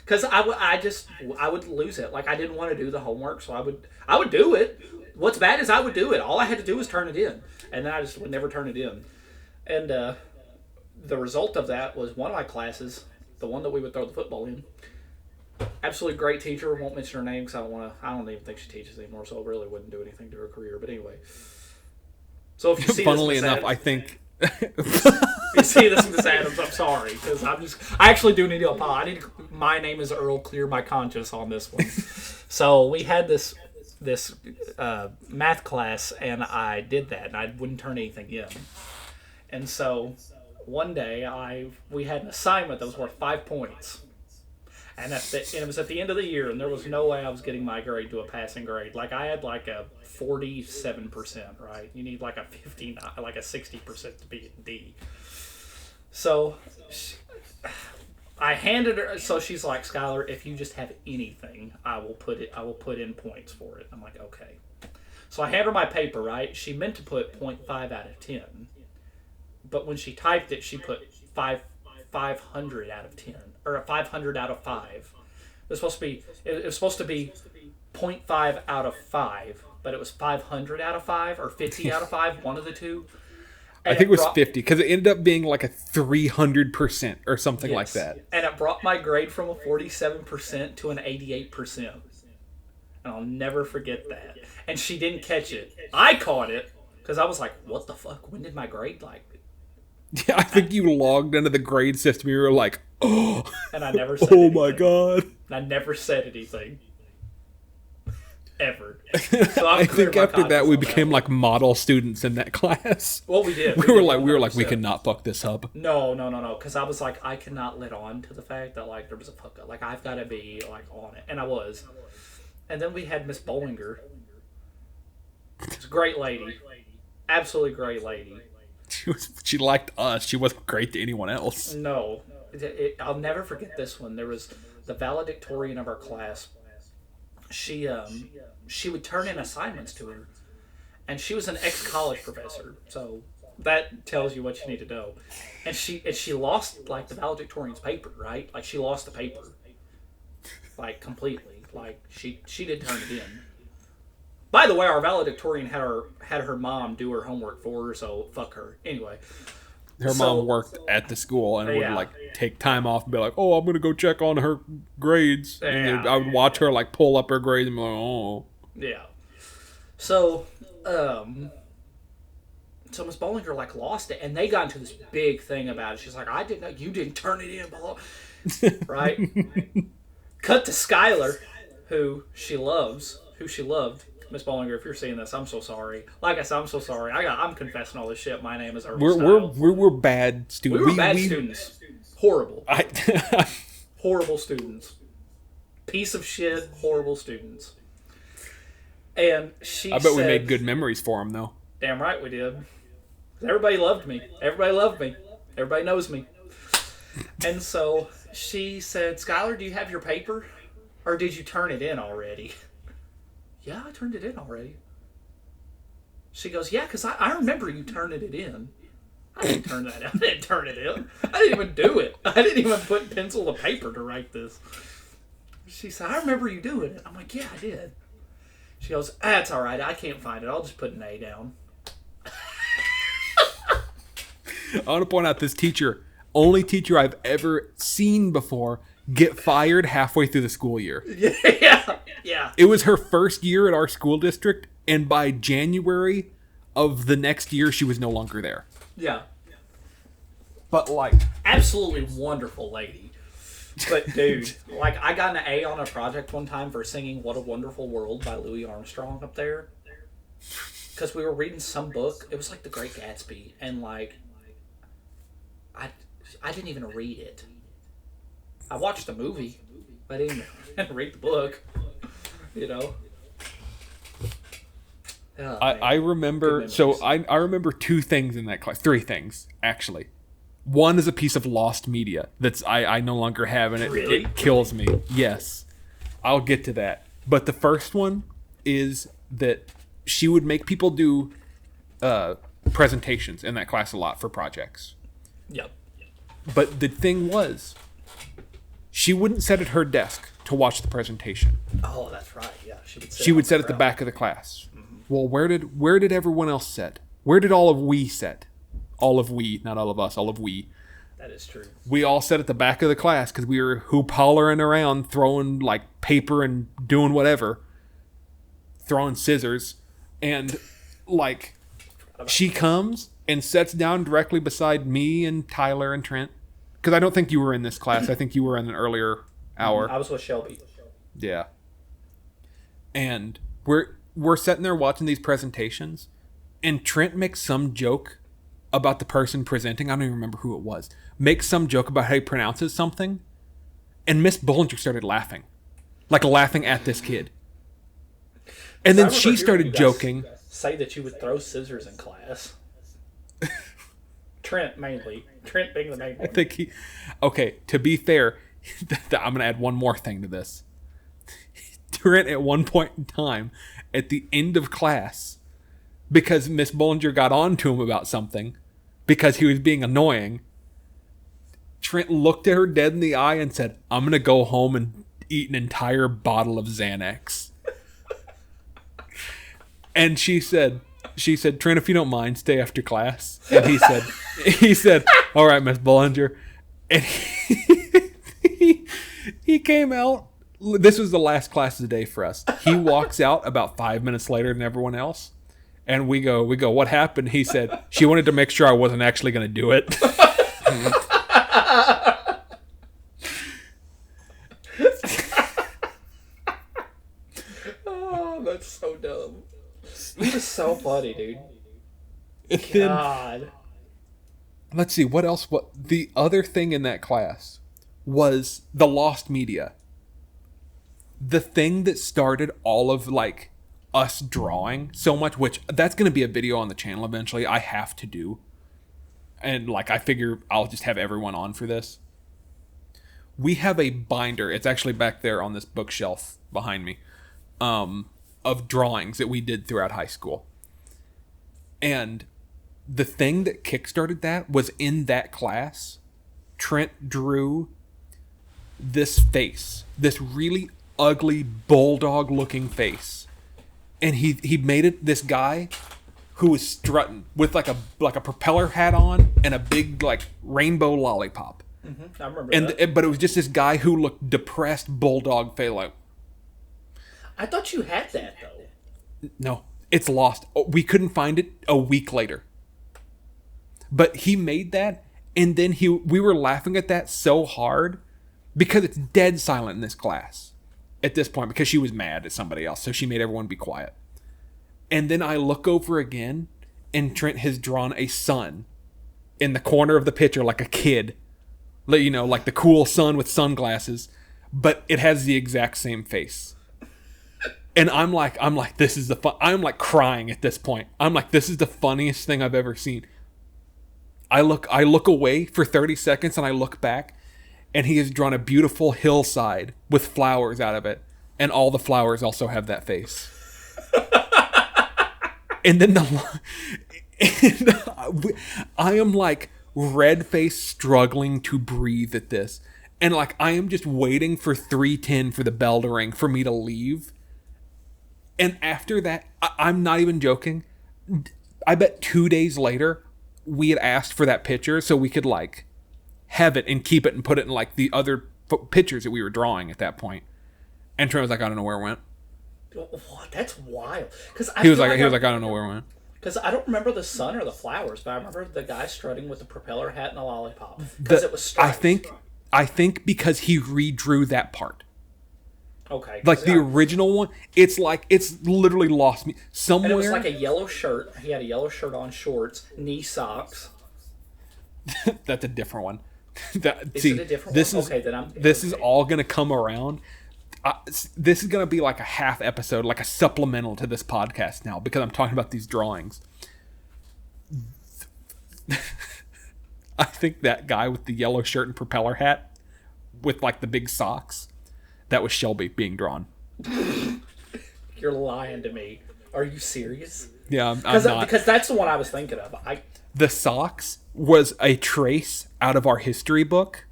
Because I would lose it. Like, I didn't want to do the homework, so I would do it. What's bad is I would do it. All I had to do was turn it in. And then I just would never turn it in. And the result of that was one of my classes, the one that we would throw the football in, absolutely great teacher. Won't mention her name because I don't even think she teaches anymore, so it really wouldn't do anything to her career. But anyway. So if you see Funnily this, enough, I think... if you see this, Miss Adams, I'm sorry, because I actually do need to apologize. My name is Earl. Clear my conscience on this one. So we had this math class, and I did that, and I wouldn't turn anything in. And so one day we had an assignment that was worth 5 points. And it was at the end of the year, and there was no way I was getting my grade to a passing grade. Like, I had like a 47%, right? You need like a 60% to be a D. So I handed her. So she's like, Skylar, if you just have anything, I will put in points for it. I'm like, okay. So I hand her my paper, right? She meant to put 0.5 out of 10, but when she typed it, she put 500 out of 10, or a 500 out of 5. It was supposed to be 0.5 out of 5, but it was 500 out of 5 or 50 out of 5, one of the two. And I think it was 50 because it ended up being like a 300% or something like that. And it brought my grade from a 47% to an 88%. And I'll never forget that. And she didn't catch it. I caught it because I was like, what the fuck? When did my grade Yeah, I think you logged into the grade system. You were like, oh. And I never said anything. My God. And I never said anything. Ever. So I think after that we became like model students in that class. Well, we did. We were like, we cannot fuck this up. No. Because I was like, I cannot let on to the fact that like there was a fuck up. Like, I've got to be like on it, and I was. And then we had Miss Bollinger. She's a great lady, absolutely great lady. She liked us. She wasn't great to anyone else. No, I'll never forget this one. There was the valedictorian of our class. She would turn in assignments to her, and she was an ex-college professor, so that tells you what you need to know. And she lost like the valedictorian's paper, right? Like, she lost the paper, like, completely. Like, she didn't turn it in. By the way, our valedictorian had her mom do her homework for her, so fuck her. Anyway. Her mom worked at the school and would like take time off and be like, "Oh, I'm gonna go check on her grades." Yeah. And I would watch her like pull up her grades and be like, "Oh." Yeah. So Miss Bollinger like lost it, and they got into this big thing about it. She's like, "I didn't know you didn't turn it in, blah." Right? Cut to Skylar, who she loved. Miss Bollinger, if you're seeing this, I'm so sorry. Like I said, I'm so sorry. I'm confessing all this shit. My name is Earl. We're bad students. We were bad students. Horrible. Horrible students. Piece of shit. Horrible students. And I bet we made good memories for them, though. Damn right we did. Everybody loved me. Everybody knows me. And so she said, Skylar, do you have your paper? Or did you turn it in already? Yeah, I turned it in already. She goes, yeah, because I remember you turning it in. I didn't turn that in. I didn't turn it in. I didn't even do it. I didn't even put pencil to paper to write this. She said, I remember you doing it. I'm like, yeah, I did. She goes, that's all right. I can't find it. I'll just put an A down. I want to point out this teacher, only teacher I've ever seen before, get fired halfway through the school year. Yeah. It was her first year at our school district, and by January of the next year, she was no longer there. Yeah. But, like... absolutely wonderful lady. But, dude, like, I got an A on a project one time for singing What a Wonderful World by Louis Armstrong up there. Because we were reading some book. It was like The Great Gatsby. And, like, I didn't even read it. I watched the movie. I didn't read the book. You know? Oh, I remember... So, I remember two things in that class. Three things, actually. One is a piece of lost media that's I no longer have, and Really? it kills me. Yes. I'll get to that. But the first one is that she would make people do presentations in that class a lot for projects. Yep. But the thing was, she wouldn't sit at her desk to watch the presentation. Oh, that's right. Yeah, She would sit at the back of the class. Mm-hmm. Well, where did everyone else sit? Where did all of we sit? All of we, not all of us, all of we. That is true. We all sat at the back of the class because we were hoop-hollering around, throwing like paper and doing whatever, throwing scissors, and like she comes and sits down directly beside me and Tyler and Trent. Because I don't think you were in this class. I think you were in an earlier hour. I was with Shelby. Yeah. And we're sitting there watching these presentations, and Trent makes some joke about the person presenting. I don't even remember who it was. Makes some joke about how he pronounces something, and Miss Bollinger started laughing. Like laughing at this kid. And then she started joking. Say that you would throw scissors in class. Trent mainly. Trent being the main one. I think he... Okay, to be fair, I'm going to add one more thing to this. Trent, at one point in time, at the end of class, because Miss Bollinger got on to him about something, because he was being annoying, Trent looked at her dead in the eye and said, I'm going to go home and eat an entire bottle of Xanax. And she said, Trent, if you don't mind, stay after class. And he said, all right, Miss Bollinger. And he came out. This was the last class of the day for us. He walks out about 5 minutes later than everyone else. And we go, what happened? He said, she wanted to make sure I wasn't actually going to do it. Oh, that's so dumb. He was so funny, dude. And God. Then, let's see, what else? What the other thing in that class was the lost media. The thing that started all of like us drawing so much, which that's going to be a video on the channel eventually. I have to do. And like, I figure I'll just have everyone on for this. We have a binder. It's actually back there on this bookshelf behind me. Of drawings that we did throughout high school. And the thing that kickstarted that was in that class, Trent drew this face, this really ugly bulldog looking face. And he made it this guy who was strutting with like a propeller hat on and a big like rainbow lollipop. Mm-hmm. I remember that. But it was just this guy who looked depressed bulldog face like. I thought you had that, though. No, it's lost. We couldn't find it a week later. But he made that, and then we were laughing at that so hard because it's dead silent in this class at this point because she was mad at somebody else, so she made everyone be quiet. And then I look over again, and Trent has drawn a sun in the corner of the picture like a kid. You know, like the cool sun with sunglasses, but it has the exact same face. And I'm like, this is the fun. I'm like crying at this point. I'm like, this is the funniest thing I've ever seen. I look away for 30 seconds and I look back, and he has drawn a beautiful hillside with flowers out of it, and all the flowers also have that face. And then I am like red faced, struggling to breathe at this, and like I am just waiting for 3:10 for the bell to ring for me to leave. And after that, I'm not even joking. I bet 2 days later, we had asked for that picture so we could like have it and keep it and put it in like the other pictures that we were drawing at that point. And Trent was like, I don't know where it went. What? That's wild. He was like, I don't know where it went. Because I don't remember the sun or the flowers, but I remember the guy strutting with the propeller hat and a lollipop. Because it was striped. I think because he redrew that part. Okay. Like the original one, it's literally lost me somewhere. And it was like a yellow shirt. He had a yellow shirt on, shorts, knee socks. That's a different one. Is it a different one? Okay, then this is all gonna come around. This is gonna be like a half episode, like a supplemental to this podcast now, because I'm talking about these drawings. I think that guy with the yellow shirt and propeller hat with like the big socks, that was Shelby being drawn. You're lying to me. Are you serious? Yeah, I'm not. Because that's the one I was thinking of. The socks was a trace out of our history book.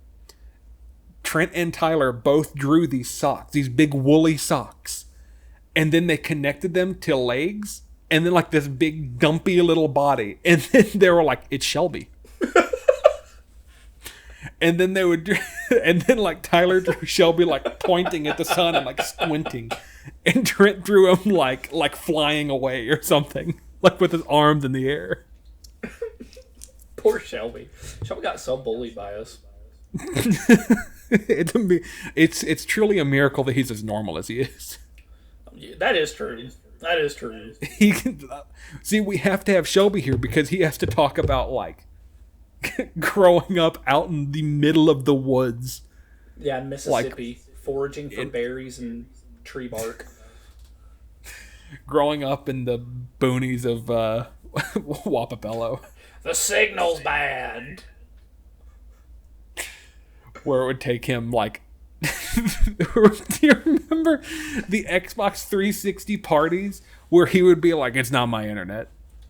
Trent and Tyler both drew these socks, these big woolly socks. And then they connected them to legs and then like this big dumpy little body. And then they were like, it's Shelby. And then they would, and then like Tyler drew Shelby like pointing at the sun and like squinting. And Trent drew him like flying away or something, like with his arms in the air. Poor Shelby. Shelby got so bullied by us. It's truly a miracle that he's as normal as he is. That is true. That is true. He can, see, we have to have Shelby here because he has to talk about like growing up out in the middle of the woods. Yeah, in Mississippi, foraging for berries and tree bark. Growing up in the boonies of Wapapello. The signal's bad. Where it would take him like do you remember the Xbox 360 parties where he would be like, it's not my internet.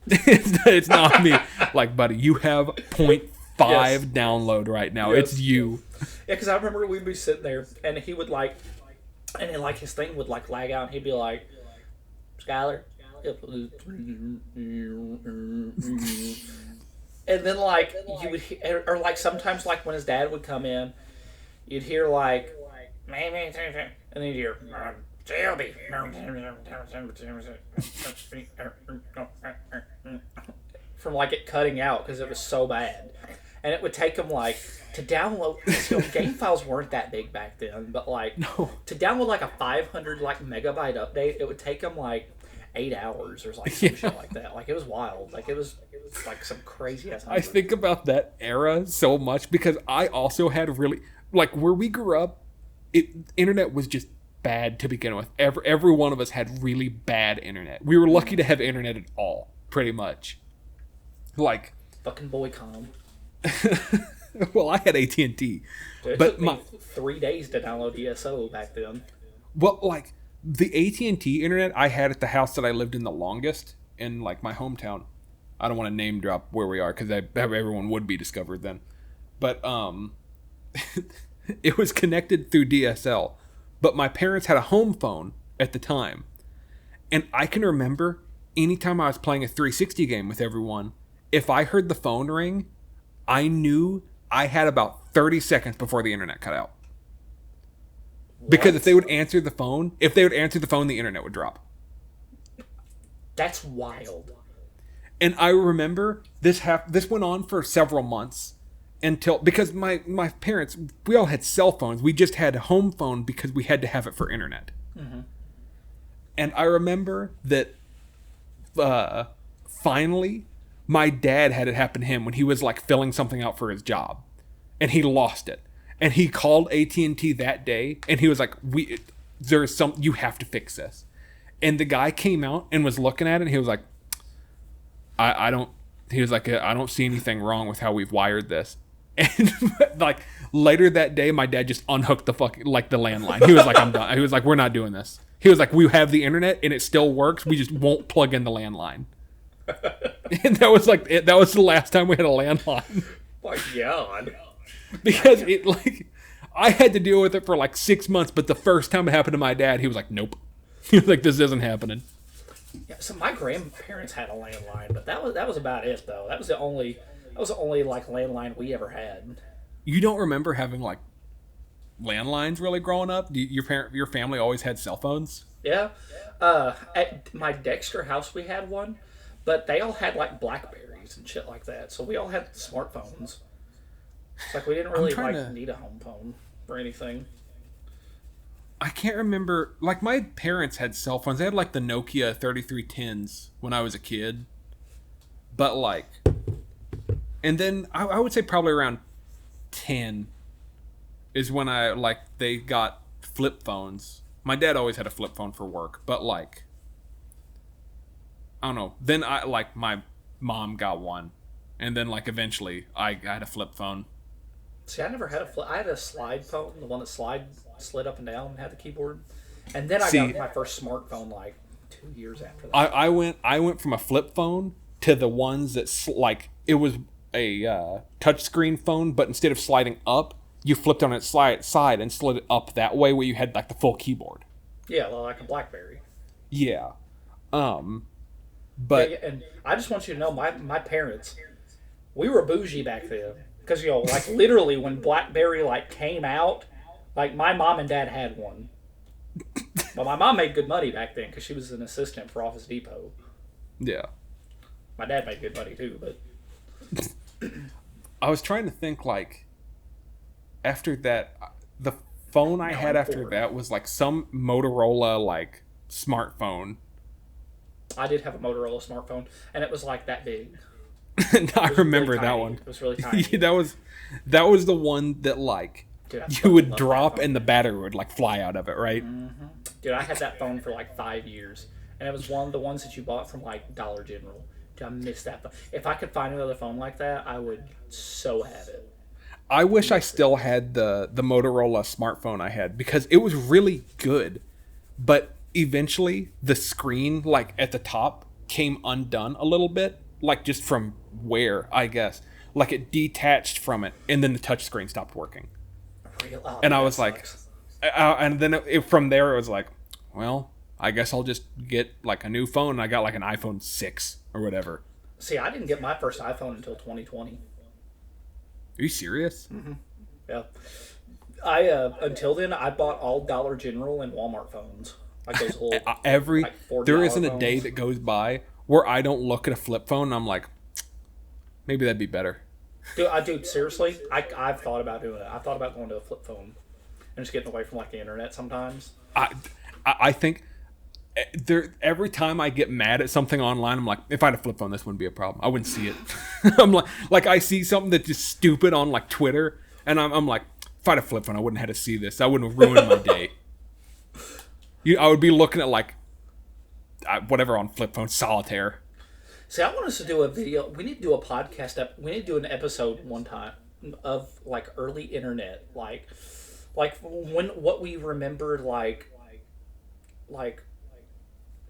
It's not me. Like, buddy, you have 0.5 yes. download right now. Yes. It's you. Yeah, because I remember we'd be sitting there and he would like, and then like his thing would like lag out and he'd be like, Skylar. And then like you would hear, or like sometimes like when his dad would come in, you'd hear like, and then you'd hear Shelby from like it cutting out because it was so bad, and it would take him like to download. You know, game files weren't that big back then, but like to download like a 500 like megabyte update, it would take him like 8 hours or like some shit like that. Like it was wild. Like it was like some crazy ass. I think about that era so much because I also had really like where we grew up. Internet was just bad to begin with. Every one of us had really bad internet. We were lucky to have internet at all, pretty much. Like fucking Boycom. Well, I had AT&T, it took me 3 days to download ESO back then. Well, like the AT&T internet I had at the house that I lived in the longest in like my hometown. I don't want to name drop where we are because everyone would be discovered then. But it was connected through DSL. But my parents had a home phone at the time. And I can remember anytime I was playing a 360 game with everyone, if I heard the phone ring, I knew I had about 30 seconds before the internet cut out. What? Because if they would answer the phone, the internet would drop. That's wild. And I remember this went on for several months until, because my parents, we all had cell phones. We just had a home phone because we had to have it for internet. Mm-hmm. And I remember that finally my dad had it happen to him when he was like filling something out for his job and he lost it. And he called AT&T that day and he was like, you have to fix this. And the guy came out and was looking at it and he was like, I don't see anything wrong with how we've wired this. And like later that day, my dad just unhooked the landline. He was like, I'm done. He was like, we're not doing this. He was like, we have the internet and it still works. We just won't plug in the landline. And that was the last time we had a landline. My God. Because I had to deal with it for like 6 months, but the first time it happened to my dad, he was like, nope. He was like, this isn't happening. Yeah, so my grandparents had a landline, but that was about it though. That was the only like landline we ever had. You don't remember having like landlines really growing up? Your family always had cell phones? Yeah. At my Dexter house we had one, but they all had like Blackberries and shit like that. So we all had smartphones. It's like we didn't really need a home phone or anything. I can't remember. Like, my parents had cell phones. They had, like, the Nokia 3310s when I was a kid. But, like... And then, I would say probably around 10 is when they got flip phones. My dad always had a flip phone for work. But, like... I don't know. Then, my mom got one. and then like eventually I had a flip phone. See, I never had a flip. I had a slide phone, the one that slid up and down, and had the keyboard. And then I got my first smartphone like 2 years after that. I went from a flip phone to the ones that like it was a touchscreen phone, but instead of sliding up, you flipped on its side and slid it up that way, where you had like the full keyboard. Yeah, well, like a BlackBerry. Yeah. But yeah, and I just want you to know, my parents, we were bougie back then, because like literally when BlackBerry like came out, like my mom and dad had one. But my mom made good money back then because she was an assistant for Office Depot. Yeah. My dad made good money too, but I was trying to think, like, after that, the phone I had after that was like some Motorola like smartphone. I did have a Motorola smartphone, and it was like that big. I remember really that tiny. one. It was really tiny. that was the one that like Dude, you would drop and the battery would like fly out of it, right? Mm-hmm. Dude, I had that phone for like 5 years, and it was one of the ones that you bought from like Dollar General. Dude, I miss that phone. If I could find another phone like that, I would so have it. I wish I still had the Motorola smartphone I had, because it was really good, but eventually the screen like at the top came undone a little bit, like just from wear, I guess. Like it detached from it, and then the touchscreen stopped working. And I was like, and then from there it was like, well, I guess I'll just get like a new phone. And I got like an iPhone 6 or whatever. See, I didn't get my first iPhone until 2020. Are you serious? Mm-hmm. Yeah. Until then, I bought all Dollar General and Walmart phones. Like those little, there isn't a day that goes by where I don't look at a flip phone and I'm like, maybe that'd be better. Dude, seriously, I've thought about doing it. I've thought about going to a flip phone and just getting away from like the internet sometimes. I think every time I get mad at something online, I'm like, if I had a flip phone, this wouldn't be a problem. I wouldn't see it. I'm like I see something that's just stupid on like Twitter, and I'm like, if I had a flip phone, I wouldn't have had to see this. That wouldn't have ruined my day. I would be looking at like whatever on flip phone, solitaire. See, I want us to do a video. We need to do a podcast. We need to do an episode one time of like early internet, like when what we remembered, like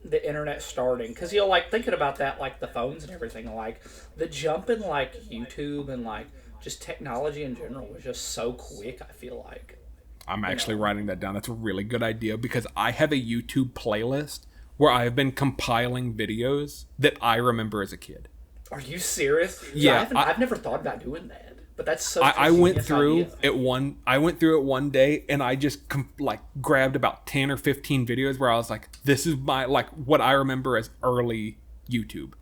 the internet starting. Because like thinking about that, like the phones and everything, like the jump in like YouTube and like just technology in general was just so quick. I feel like I'm actually writing that down. That's a really good idea, because I have a YouTube playlist where I have been compiling videos that I remember as a kid. Are you serious? Yeah, I've never thought about doing that, but that's so. I went through it one day, and I just like grabbed about 10 or 15 videos where I was like, "This is my like what I remember as early YouTube."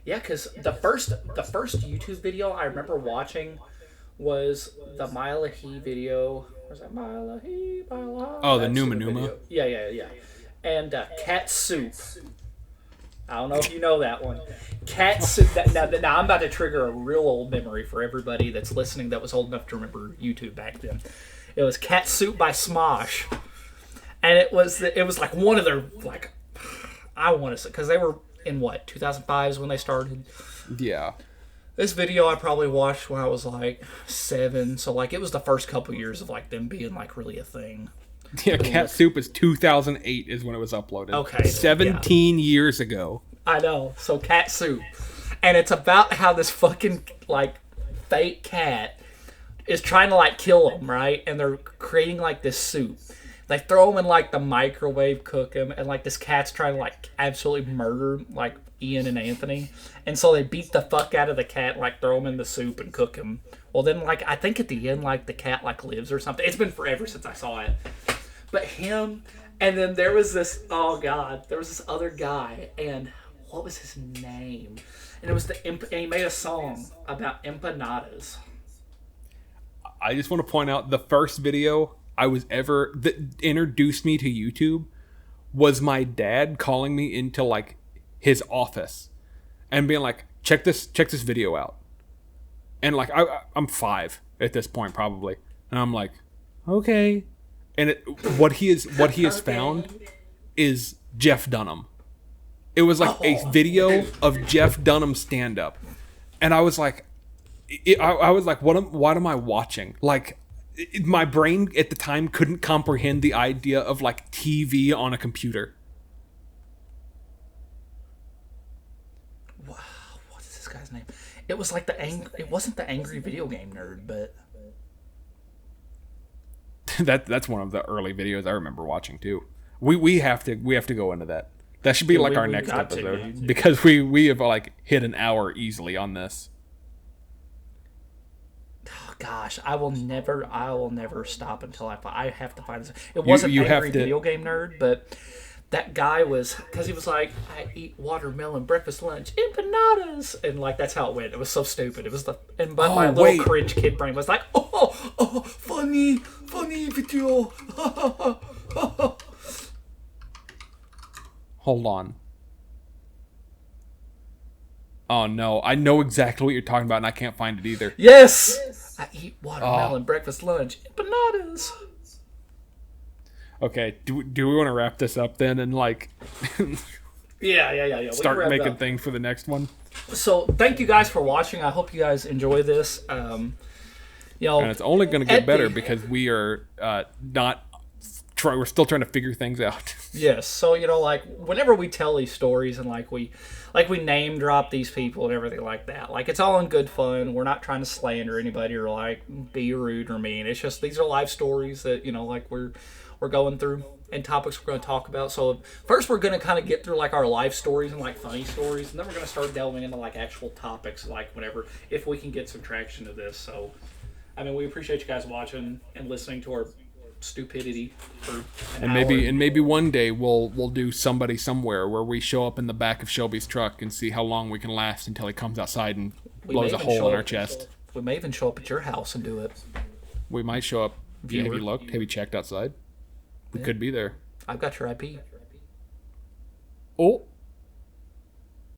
Yeah, because the first YouTube video I remember watching was the Mila He video. Was that Mila He? Oh, the Numa Numa. Yeah. And Cat Soup. I don't know if you know that one. Cat Soup. Now I'm about to trigger a real old memory for everybody that's listening that was old enough to remember YouTube back then. It was Cat Soup by Smosh, and it was like one of their like, I want to say, because they were in what 2005 is when they started. Yeah. This video I probably watched when I was like 7, so like it was the first couple years of like them being like really a thing. Yeah, Cat Soup is 2008 is when it was uploaded. Okay. 17 years ago. I know. So Cat Soup. And it's about how this fucking, like, fake cat is trying to, like, kill him, right? And they're creating, like, this soup. They throw him in, like, the microwave, cook him, and, like, this cat's trying to, like, absolutely murder, like, Ian and Anthony. And so they beat the fuck out of the cat, like, throw him in the soup and cook him. Well, then, like, I think at the end, like, the cat, like, lives or something. It's been forever since I saw it. But him, and then there was this, oh God, there was this other guy, and what was his name? And it was and he made a song about empanadas. I just want to point out the first video that introduced me to YouTube was my dad calling me into like his office and being like, check this video out. And like, I'm 5 at this point probably. And I'm like, okay. And what he has found is Jeff Dunham. It was like a video of Jeff Dunham stand up, and I was like, I was like, what am I watching? Like, my brain at the time couldn't comprehend the idea of like TV on a computer. Wow, what is this guy's name? It was like it wasn't the angry video game nerd, but That's one of the early videos I remember watching too. We have to go into that. That should be yeah, like our we next got to, episode dude. because we have like hit an hour easily on this. Oh, gosh, I will never stop until I have to find this. It wasn't you have angry to- video game nerd, but that guy was, because he was like, I eat watermelon breakfast, lunch, empanadas, and like that's how it went. It was so stupid. It was but my little wait. cringe kid brain was like, oh, funny video. Hold on. Oh no, I know exactly what you're talking about, and I can't find it either. Yes, I eat watermelon breakfast, lunch, empanadas. Okay, do we want to wrap this up then and like Yeah. We start can wrap it making up. things for the next one? So thank you guys for watching. I hope you guys enjoy this. And it's only going to get better because we are not. We're still trying to figure things out. Yes, so like whenever we tell these stories and like we name drop these people and everything like that, like it's all in good fun. We're not trying to slander anybody or like be rude or mean. It's just these are life stories that like we're going through and topics we're going to talk about. So first we're going to kind of get through like our life stories and like funny stories, and then we're going to start delving into like actual topics like if we can get some traction to this. So I mean, we appreciate you guys watching and listening to our stupidity for an hour. Maybe one day we'll do Somebody Somewhere where we show up in the back of Shelby's truck and see how long we can last until he comes outside and We blows may a even hole show in our up- chest. We may even show up at your house and do it. We might show up. Yeah, have Viewer. you looked? Have you checked outside? We could be there. I've got your IP. Oh,